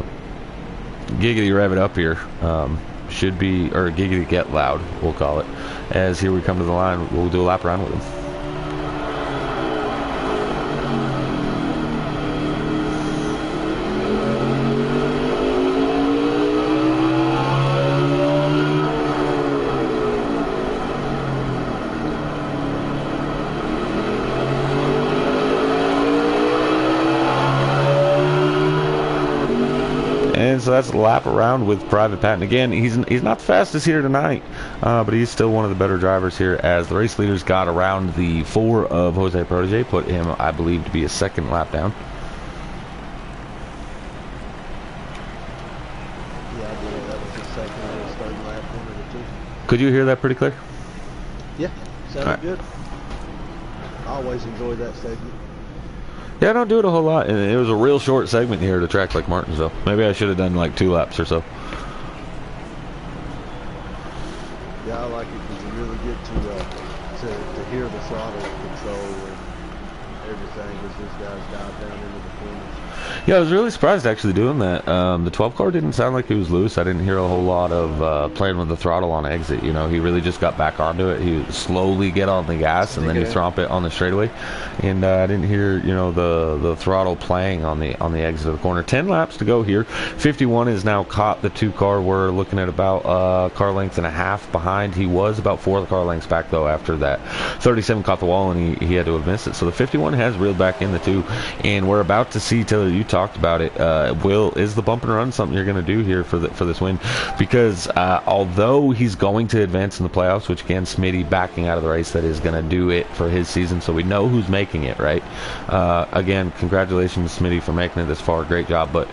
giggity rev it up here. Should be, or giggity get loud, we'll call it. As here we come to the line, we'll do a lap around with him. And so that's a lap around with Private Patton. Again, he's not the fastest here tonight, but he's still one of the better drivers here, as the race leaders got around the 4 of Jose Protege, put him, I believe, to be a 2nd lap down. Yeah, I believe that was the 2nd or 3rd lap, one of the 2. Could you hear that pretty clear? Yeah, sounded All right. good. I always enjoy that segment. Yeah, I don't do it a whole lot, and it was a real short segment here at a track like Martinsville. Maybe I should have done like 2 laps or so. Yeah, I like it because you really get to hear the throttle control and everything as these guys dive down into the corners. Yeah, I was really surprised actually doing that. The 12 car didn't sound like he was loose. I didn't hear a whole lot of playing with the throttle on exit. You know, he really just got back onto it. He would slowly get on the gas and then he'd thump it on the straightaway. And I didn't hear, you know, the throttle playing on the exit of the corner. 10 laps to go here. 51 is now caught the 2 car. We're looking at about car length and a half behind. He was about 4 car lengths back though after that. 37 caught the wall and he had to have missed it. So the 51 has reeled back in the 2, and we're about to see, Taylor, you talked about it. Is the bump and run something you're going to do here for this win? Because although he's going to advance in the playoffs, which again, Smitty backing out of the race, that is going to do it for his season. So we know who's making it, right? Again, congratulations, Smitty, for making it this far. Great job. But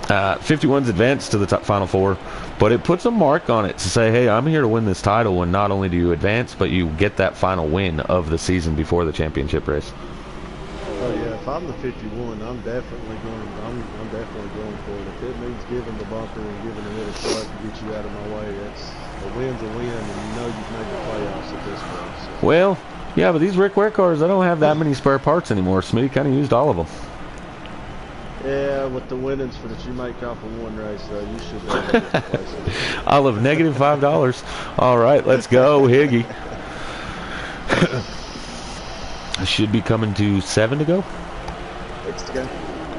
51's advanced to the Final 4, but it puts a mark on it to say, hey, I'm here to win this title, when not only do you advance, but you get that final win of the season before the championship race. Oh yeah, if I'm the 51, I'm definitely going for it. If it means giving the bumper and giving a little start to get you out of my way, that's a win's a win, and you know you've made the playoffs at this point. So. Well, yeah, but these Rick Ware cars, I don't have that many spare parts anymore. Smitty kind of used all of them. Yeah, with the winnings for that you make off of one race, though, you should be able to replace it. I'll have negative $5. All right, let's go, Higgy. I should be coming to 7 to go. 6 to go.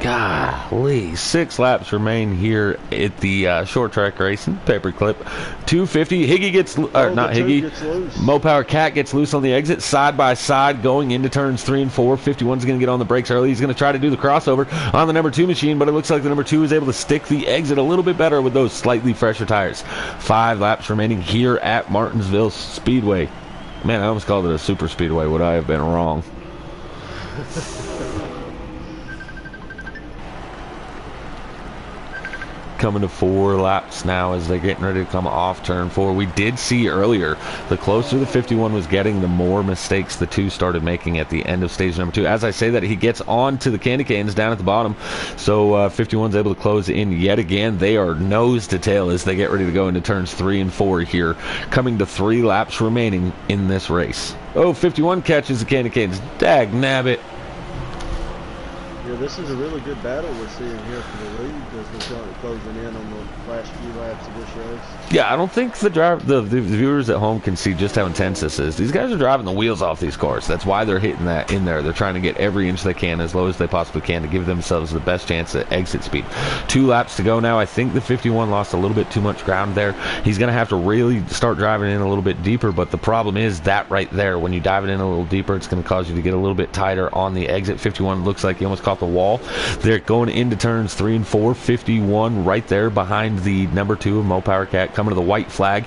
Golly, 6 laps remain here at the short track racing. Paperclip 250. Higgy gets, not Higgy. Mopower Cat gets loose on the exit, side by side, going into turns 3 and 4. 51's going to get on the brakes early. He's going to try to do the crossover on the number 2 machine, but it looks like the number 2 is able to stick the exit a little bit better with those slightly fresher tires. 5 laps remaining here at Martinsville Speedway. Man, I almost called it a super speedway. Would I have been wrong? Coming to 4 laps now as they're getting ready to come off turn 4. We did see earlier, the closer the 51 was getting, the more mistakes the 2 started making at the end of stage number 2. As I say that, he gets on to the candy canes down at the bottom, so 51's able to close in yet again. They are nose to tail as they get ready to go into turns 3 and 4 here, coming to 3 laps remaining in this race. Oh, 51 catches the candy canes. Dag nabbit. Yeah, this is a really good battle we're seeing here for the lead as we're closing in on the last few laps of this race. Yeah, I don't think the viewers at home can see just how intense this is. These guys are driving the wheels off these cars. That's why they're hitting that in there. They're trying to get every inch they can as low as they possibly can to give themselves the best chance at exit speed. 2 laps to go now. I think the 51 lost a little bit too much ground there. He's going to have to really start driving in a little bit deeper, but the problem is that right there, when you dive it in a little deeper, it's going to cause you to get a little bit tighter on the exit. 51 looks like he almost caught the wall. They're going into turns 3 and 4. 51 right there behind the number 2 of Mo Power Cat, coming to the white flag.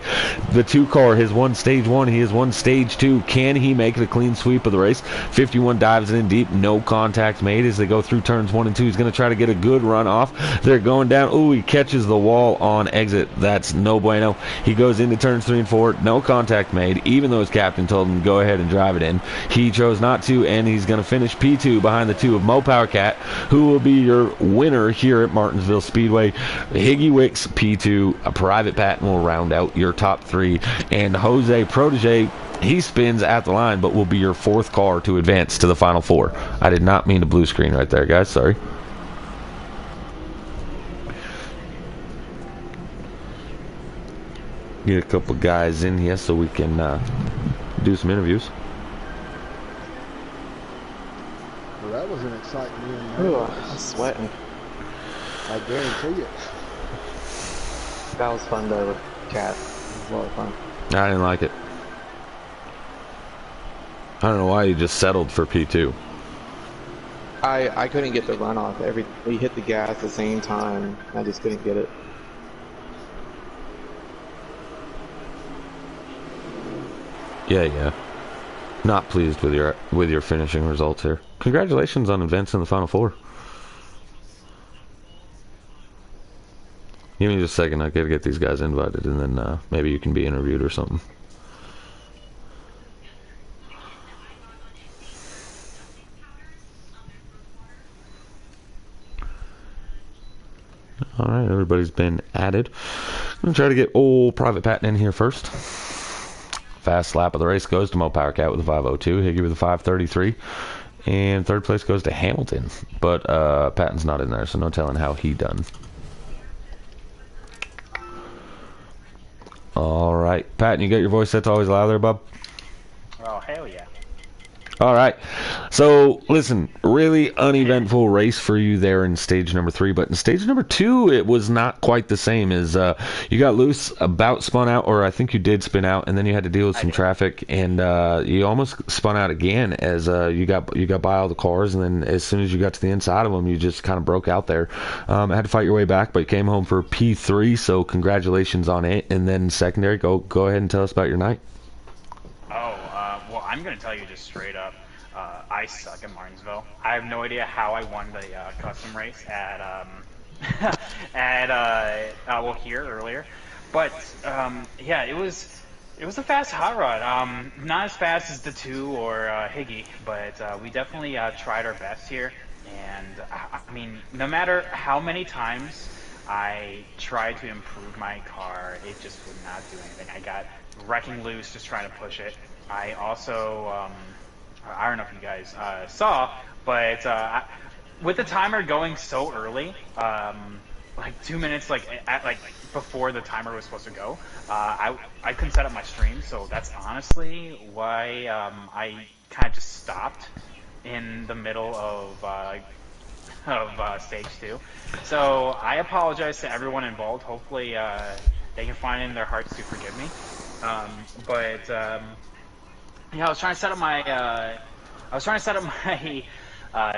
The 2 car has won stage 1. He has won stage 2. Can he make it a clean sweep of the race? 51 dives in deep. No contact made as they go through turns 1 and 2. He's going to try to get a good run off. They're going down. Ooh, he catches the wall on exit. That's no bueno. He goes into turns 3 and 4. No contact made, even though his captain told him to go ahead and drive it in. He chose not to, and he's going to finish P2 behind the 2 of Mo Power Cat, who will be your winner here at Martinsville Speedway. Higgy Wicks P2, a Private Patton will round out your top 3, and Jose Protege, he spins at the line but will be your 4th car to advance to the final 4. I did not mean to blue screen right there, guys. Sorry. Get a couple guys in here so we can do some interviews. Well, that was an exciting end. Ooh, I'm sweating. I guarantee it. That was fun though with Cat. It was a lot of fun. I didn't like it. I don't know why you just settled for P2. I couldn't get the runoff. We hit the gas at the same time. I just couldn't get it. Yeah. Not pleased with your finishing results here. Congratulations on advancing the final 4. Give me just a second. I gotta get these guys invited, and then maybe you can be interviewed or something. All right, everybody's been added. I'm gonna try to get old Private Patton in here first. Fast lap of the race goes to Mo Power Cat with a 5:02, Higgy with a 5:33, and 3rd place goes to Hamilton. But Patton's not in there, so no telling how he done. All right, Patton, you got your voice set to always loud there, bub? Oh, hell yeah. All right. So, listen, really uneventful race for you there in stage number 3, but in stage number 2, it was not quite the same. As you got loose, about spun out, or I think you did spin out, and then you had to deal with some traffic, and you almost spun out again as you got by all the cars, and then as soon as you got to the inside of them, you just kind of broke out there. Had to fight your way back, but you came home for P3, so congratulations on it. And then secondary, go ahead and tell us about your night. Well, I'm going to tell you just straight up, I suck at Martinsville. I have no idea how I won the custom race at, here earlier. But, yeah, it was a fast hot rod. Not as fast as the 2 or Higgy, but we definitely tried our best here. And, I mean, no matter how many times I tried to improve my car, it just would not do anything. I got wrecking loose just trying to push it. I also, I don't know if you guys saw, but with the timer going so early, like 2 minutes before the timer was supposed to go, I couldn't set up my stream, so that's honestly why I kind of just stopped in the middle of stage 2. So I apologize to everyone involved. Hopefully they can find it in their hearts to forgive me. Yeah, I was trying to set up my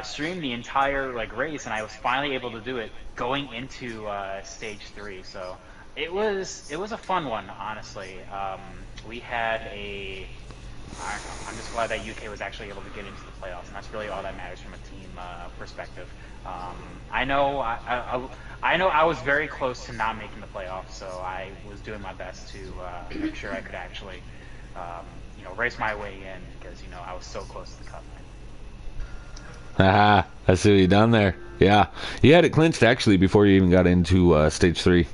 stream the entire race, and I was finally able to do it going into stage 3. So it was a fun one, honestly. We had I don't know, I'm just glad that UK was actually able to get into the playoffs, and that's really all that matters from a team perspective. I know I was very close to not making the playoffs, so I was doing my best to make sure I could actually race my way in, because I was so close to the cut line. I see what you done there. Yeah, you had it clinched actually before you even got into stage 3.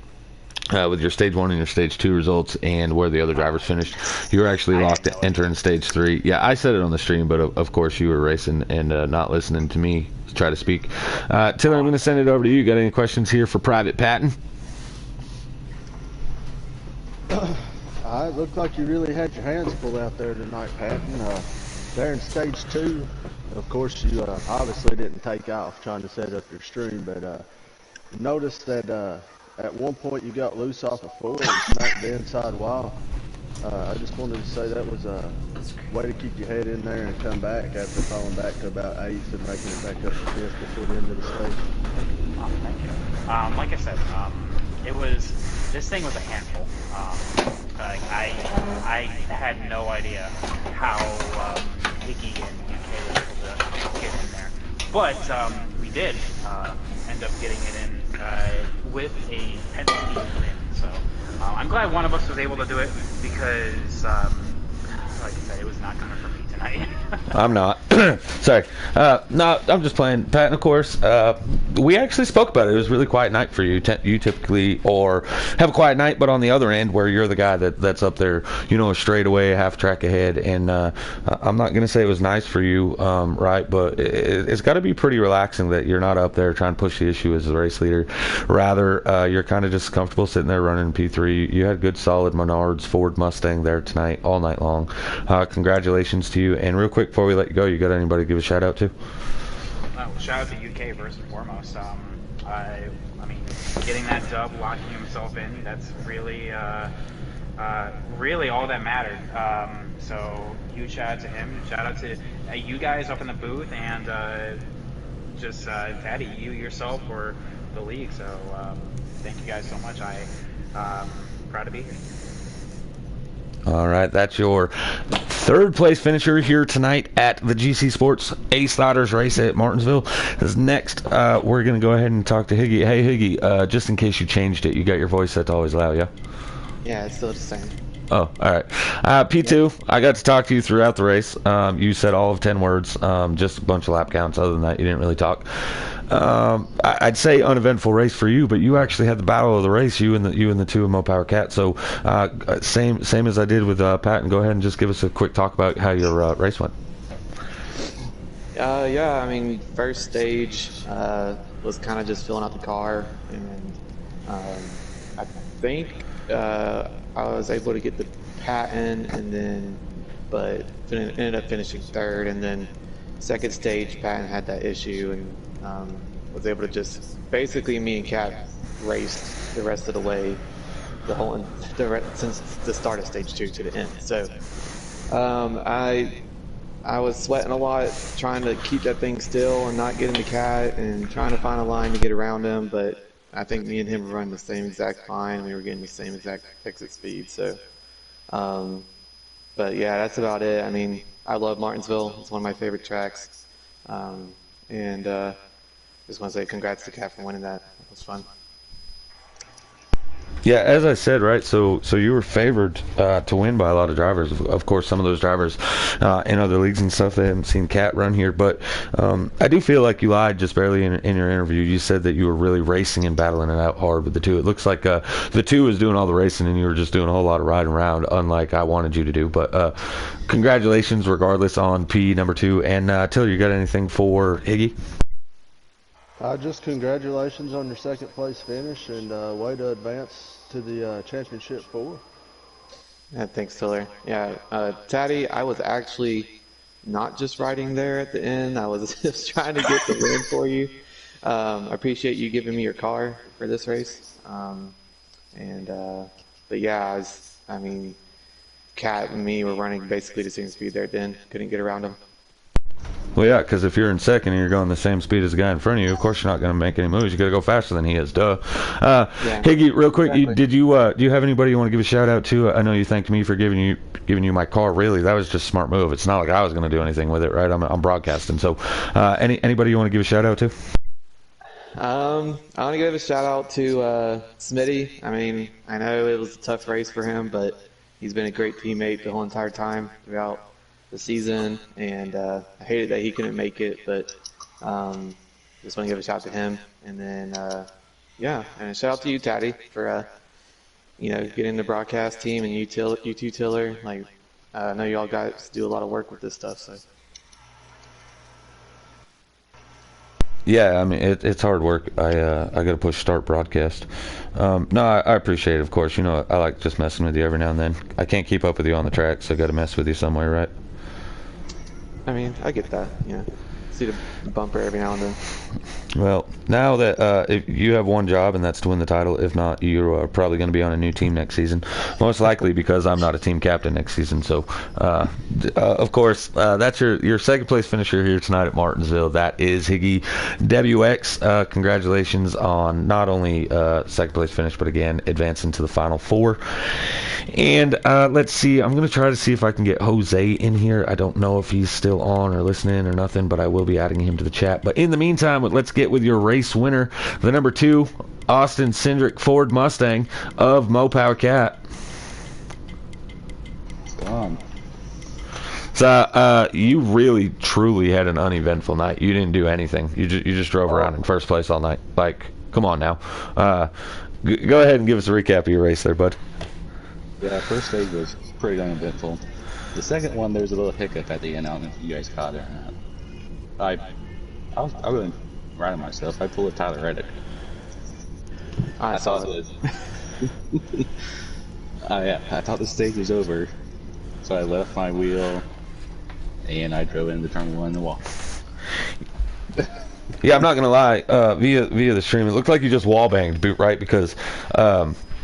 with your stage 1 and your stage 2 results and where the other drivers finished. You were actually locked to entering stage 3. Yeah, I said it on the stream, but of course you were racing and not listening to me try to speak. Taylor, I'm going to send it over to you. Got any questions here for Private Patton? It looked like you really had your hands full out there tonight, Patton. There in stage 2, of course, you obviously didn't take off trying to set up your stream, but noticed that at one point you got loose off a 4 and smacked the inside wall. I just wanted to say that was a way to keep your head in there and come back after falling back to about 8th and making it back up to 5th before the end of the stage. Oh, thank you. Like I said, this thing was a handful. I had no idea how Higgy and UK were able to get in there, but we did end up getting it in with a penalty win. So I'm glad one of us was able to do it because, like I said, it was not coming from me tonight. I'm not. Sorry. No, I'm just playing. Pat, and of course, we actually spoke about it. It was a really quiet night for you. You typically or have a quiet night, but on the other end, where you're the guy that's up there, a straightaway, half track ahead. And I'm not going to say it was nice for you, right? But it's got to be pretty relaxing that you're not up there trying to push the issue as the race leader. Rather, you're kind of just comfortable sitting there running P3. You had good, solid Menards Ford Mustang there tonight, all night long. Congratulations to you. And real quick before we let you go, you got anybody to give a shout out to? Shout out to UK first and foremost. I mean, getting that dub, locking himself in, that's really, really all that mattered. So huge shout out to him. Shout out to you guys up in the booth and just Taddy, you yourself for the league. So thank you guys so much. I'm proud to be here. All right, that's your third place finisher here tonight at the GC Sports Ace Ladders race at Martinsville. This next, we're going to go ahead and talk to Higgy. Hey, Higgy, just in case you changed it, you got your voice set to always loud, yeah? Yeah, it's still the same. Oh, all right. P2, I got to talk to you throughout the race. You said all of 10 words, just a bunch of lap counts. Other than that, you didn't really talk. I'd say uneventful race for you, but you actually had the battle of the race, you and the two of Mo Power Cat. So same as I did with Pat, and go ahead and just give us a quick talk about how your race went. Yeah, I mean, first stage was kind of just filling out the car, and I think I was able to get the patent, but ended up finishing third, and then second stage patent had that issue, and was able to just basically me and Cat raced the rest of the way, since the start of stage 2 to the end. So I was sweating a lot, trying to keep that thing still and not get into Cat, and trying to find a line to get around him, but I think me and him were running the same exact line. We were getting the same exact exit speed. So, but yeah, that's about it. I mean, I love Martinsville. It's one of my favorite tracks. And just want to say congrats to Cat for winning that. It was fun. Yeah, as I said, right, so you were favored to win by a lot of drivers. Of course, some of those drivers in other leagues and stuff, they haven't seen Cat run here. But I do feel like you lied just barely in your interview. You said that you were really racing and battling it out hard with the two. It looks like the two was doing all the racing and you were just doing a whole lot of riding around, unlike I wanted you to do. But congratulations regardless on P number 2. And Tiller, you got anything for Higgy? Just congratulations on your second place finish and way to advance to the championship 4. Yeah, thanks, Tiller. Yeah, Taddy, I was actually not just riding there at the end. I was just trying to get the win for you. I appreciate you giving me your car for this race. But yeah, I mean, Cat and me were running basically the same speed there at the end. Couldn't get around him. Well, yeah, because if you're in second and you're going the same speed as the guy in front of you, of course you're not going to make any moves. You got to go faster than he is, duh. Yeah, Higgy, real quick, exactly. do you have anybody you want to give a shout out to? I know you thanked me for giving you my car. Really, that was just a smart move. It's not like I was going to do anything with it, right? I'm broadcasting. So, anybody you want to give a shout out to? I want to give a shout out to Smitty. I mean, I know it was a tough race for him, but he's been a great teammate the whole entire time throughout the season, and I hated that he couldn't make it, but just want to give a shout out to him. And then yeah, and a shout out to you, Taddy, for get in the broadcast team and you two Tiller. Like, I know you all guys do a lot of work with this stuff, so. Yeah, I mean it's hard work. I got to push start broadcast. No, I appreciate it, of course. I like just messing with you every now and then. I can't keep up with you on the track, so I got to mess with you somewhere, right? I mean, I get that. See the bumper every now and then. Well, now that if you have one job and that's to win the title, if not, you're probably going to be on a new team next season. Most likely because I'm not a team captain next season. So, of course, that's your second place finisher here tonight at Martinsville. That is Higgy WX. Congratulations on not only second place finish, but again advancing to the final four. And let's see. I'm going to try to see if I can get Jose in here. I don't know if he's still on or listening or nothing, but I will be adding him to the chat. But in the meantime, let's get with your race winner, the number 2 Austin Cindric Ford Mustang of Mopower Cat. So you really truly had an uneventful night. You didn't do anything. You just drove around in first place all night. Like, come on now. Go ahead and give us a recap of your race there, bud. Yeah, first stage was pretty uneventful. The second one, there was a little hiccup at the end. I don't know if you guys caught it or not. I was really proud of myself. I pulled a Tyler Reddick. I saw it. Yeah, I thought the stage was over, so I left my wheel and I drove into turn 1 in the wall. Yeah, I'm not gonna lie. Via the stream, it looked like you just wall banged, right? Because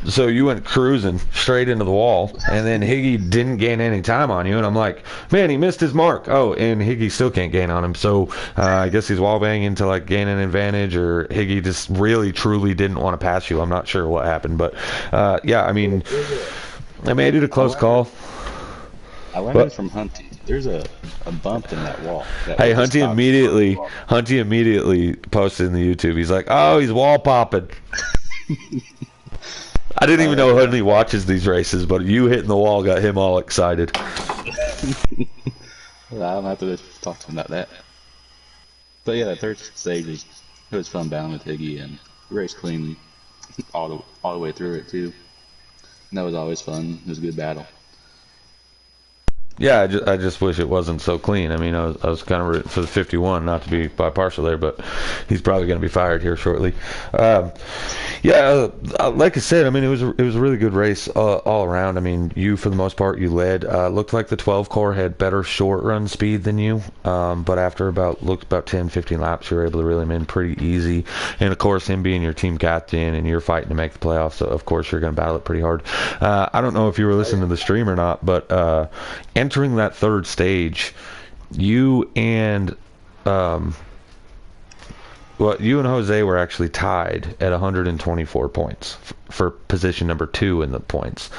so you went cruising straight into the wall, and then Higgy didn't gain any time on you, and I'm like, man, he missed his mark. Oh, and Higgy still can't gain on him. So I guess he's wall banging to like gain an advantage, or Higgy just really truly didn't want to pass you. I'm not sure what happened, but yeah, I mean, I made it a close call. I learned it from Hunty. There's a bump in that wall. Hey, Hunty immediately posted in the YouTube. He's like, oh, he's wall popping. I didn't even know Hunty watches these races, but you hitting the wall got him all excited. Well, I don't have to talk to him about that. But yeah, that third stage was fun battling with Higgy, and we raced cleanly all the way through it too. And that was always fun. It was a good battle. Yeah, I just wish it wasn't so clean. I mean, I was kind of rooting for the 51, not to be partial there, but he's probably going to be fired here shortly. Yeah, like I said, I mean, it was a really good race all around. I mean, you for the most part you led. Looked like the 12 core had better short run speed than you, but after about 10, 15 laps, you were able to reel him in pretty easy. And of course, him being your team captain and you're fighting to make the playoffs, so of course you're going to battle it pretty hard. I don't know if you were listening to the stream or not, but entering that third stage, you and Jose were actually tied at 124 points for position number 2 in the points.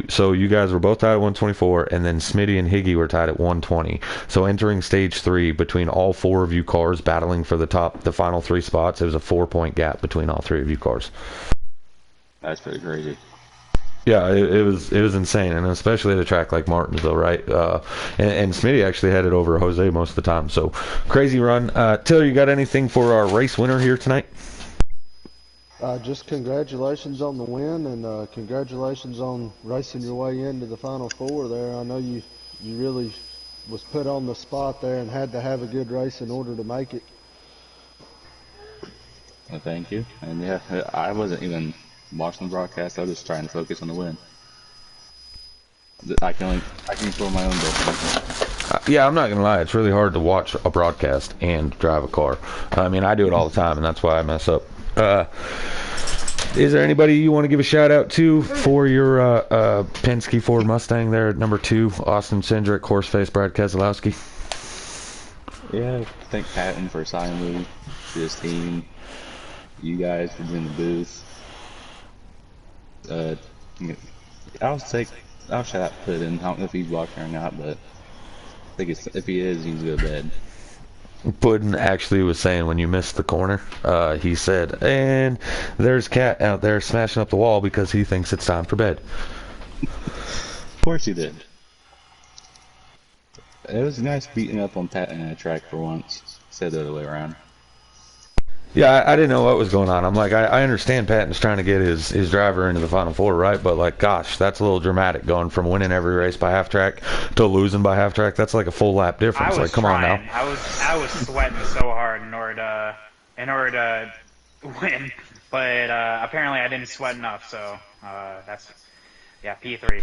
So you guys were both tied at 124, and then Smitty and Higgy were tied at 120. So entering stage 3, between all 4 of you cars battling for the final 3 spots, it was a 4-point gap between all 3 of you cars. That's pretty crazy. Yeah, it was insane, and especially at a track like Martinsville, right? And Smitty actually had it over Jose most of the time. So crazy run. Tiller, you got anything for our race winner here tonight? Just congratulations on the win, and congratulations on racing your way into the Final Four there. I know you really was put on the spot there and had to have a good race in order to make it. Well, thank you. And yeah, I wasn't even watching the broadcast. I was just trying to focus on the win. I can control my own destiny. Yeah, I'm not gonna lie. It's really hard to watch a broadcast and drive a car. I mean, I do it all the time, and that's why I mess up. Is there anybody you want to give a shout out to for your Penske Ford Mustang there at number 2, Austin Cindric, Horseface, Brad Keselowski? Yeah, thank Patton for signing me to his team. You guys for being in the booth. I'll shout out Puddin. I don't know if he's watching or not, but I think if he is, he's go to bed. Puddin actually was saying when you missed the corner, he said, and there's Cat out there smashing up the wall because he thinks it's time for bed. Of course he did. It was nice beating up on Patton in a track for once, instead of the other way around. Yeah, I didn't know what was going on. I'm like, I understand Patton's trying to get his driver into the Final Four, right? But, like, gosh, that's a little dramatic going from winning every race by half track to losing by half track. That's like a full lap difference. I was Like, come on trying. now. I was sweating so hard in order to win, but apparently I didn't sweat enough. So that's P3.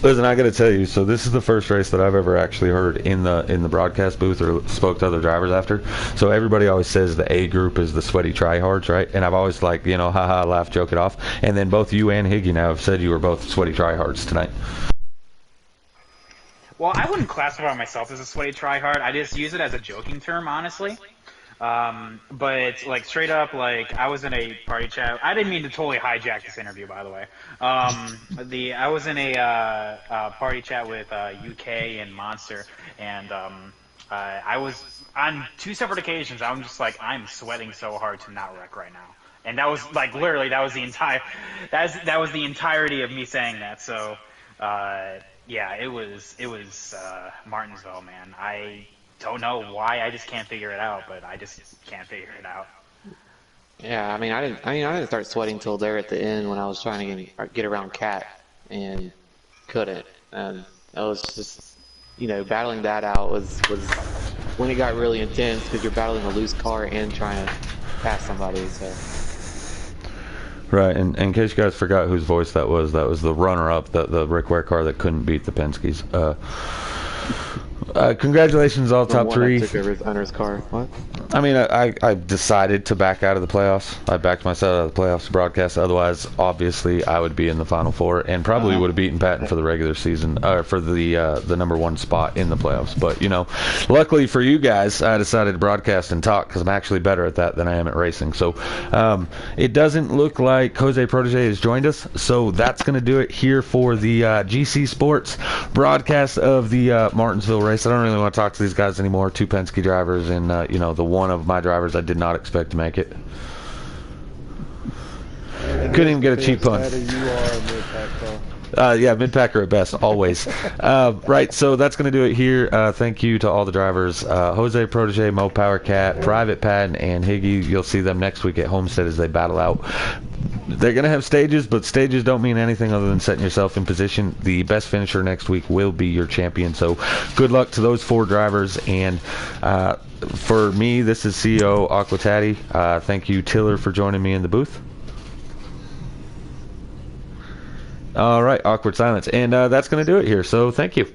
Listen, I got to tell you, so this is the first race that I've ever actually heard in the broadcast booth or spoke to other drivers after. So everybody always says the A group is the sweaty tryhards, right? And I've always like, haha, laugh, joke it off. And then both you and Higgy now have said you were both sweaty tryhards tonight. Well, I wouldn't classify myself as a sweaty tryhard. I just use it as a joking term, honestly. But like straight up, like I was in a party chat. I didn't mean to totally hijack this interview, by the way. I was in a party chat with UK and Monster, and I was on 2 separate occasions. I'm just like, I'm sweating so hard to not wreck right now, and that was like literally that was the entirety of me saying that. So yeah, it was Martinsville, man. I don't know why. I just can't figure it out, but I just can't figure it out. Yeah, I didn't start sweating till there at the end when I was trying to get around Cat and couldn't. And it was just, battling that out was when it got really intense because you're battling a loose car and trying to pass somebody. So. Right, and in case you guys forgot whose voice that was the runner-up, the Rick Ware car that couldn't beat the Penske's. Congratulations, all top 3. Took over his owner's car. What? I mean, I decided to back out of the playoffs. I backed myself out of the playoffs to broadcast. Otherwise, obviously, I would be in the Final Four and probably would have beaten Patton for the regular season, for the number 1 spot in the playoffs. But, luckily for you guys, I decided to broadcast and talk because I'm actually better at that than I am at racing. So it doesn't look like Jose Protege has joined us. So that's going to do it here for the GC Sports broadcast of the Martinsville race. I don't really want to talk to these guys anymore. 2 Penske drivers and, the one of my drivers I did not expect to make it. Couldn't even get a cheap punt. Yeah, mid-packer at best, always. Right, so that's going to do it here. Thank you to all the drivers. Jose Protege, Mo Power Cat, Private Patton, and Higgy. You'll see them next week at Homestead as they battle out. They're going to have stages, but stages don't mean anything other than setting yourself in position. The best finisher next week will be your champion. So good luck to those 4 drivers. And for me, this is CEO Aquatati. Thank you, Tiller, for joining me in the booth. All right, awkward silence. And that's going to do it here. So thank you.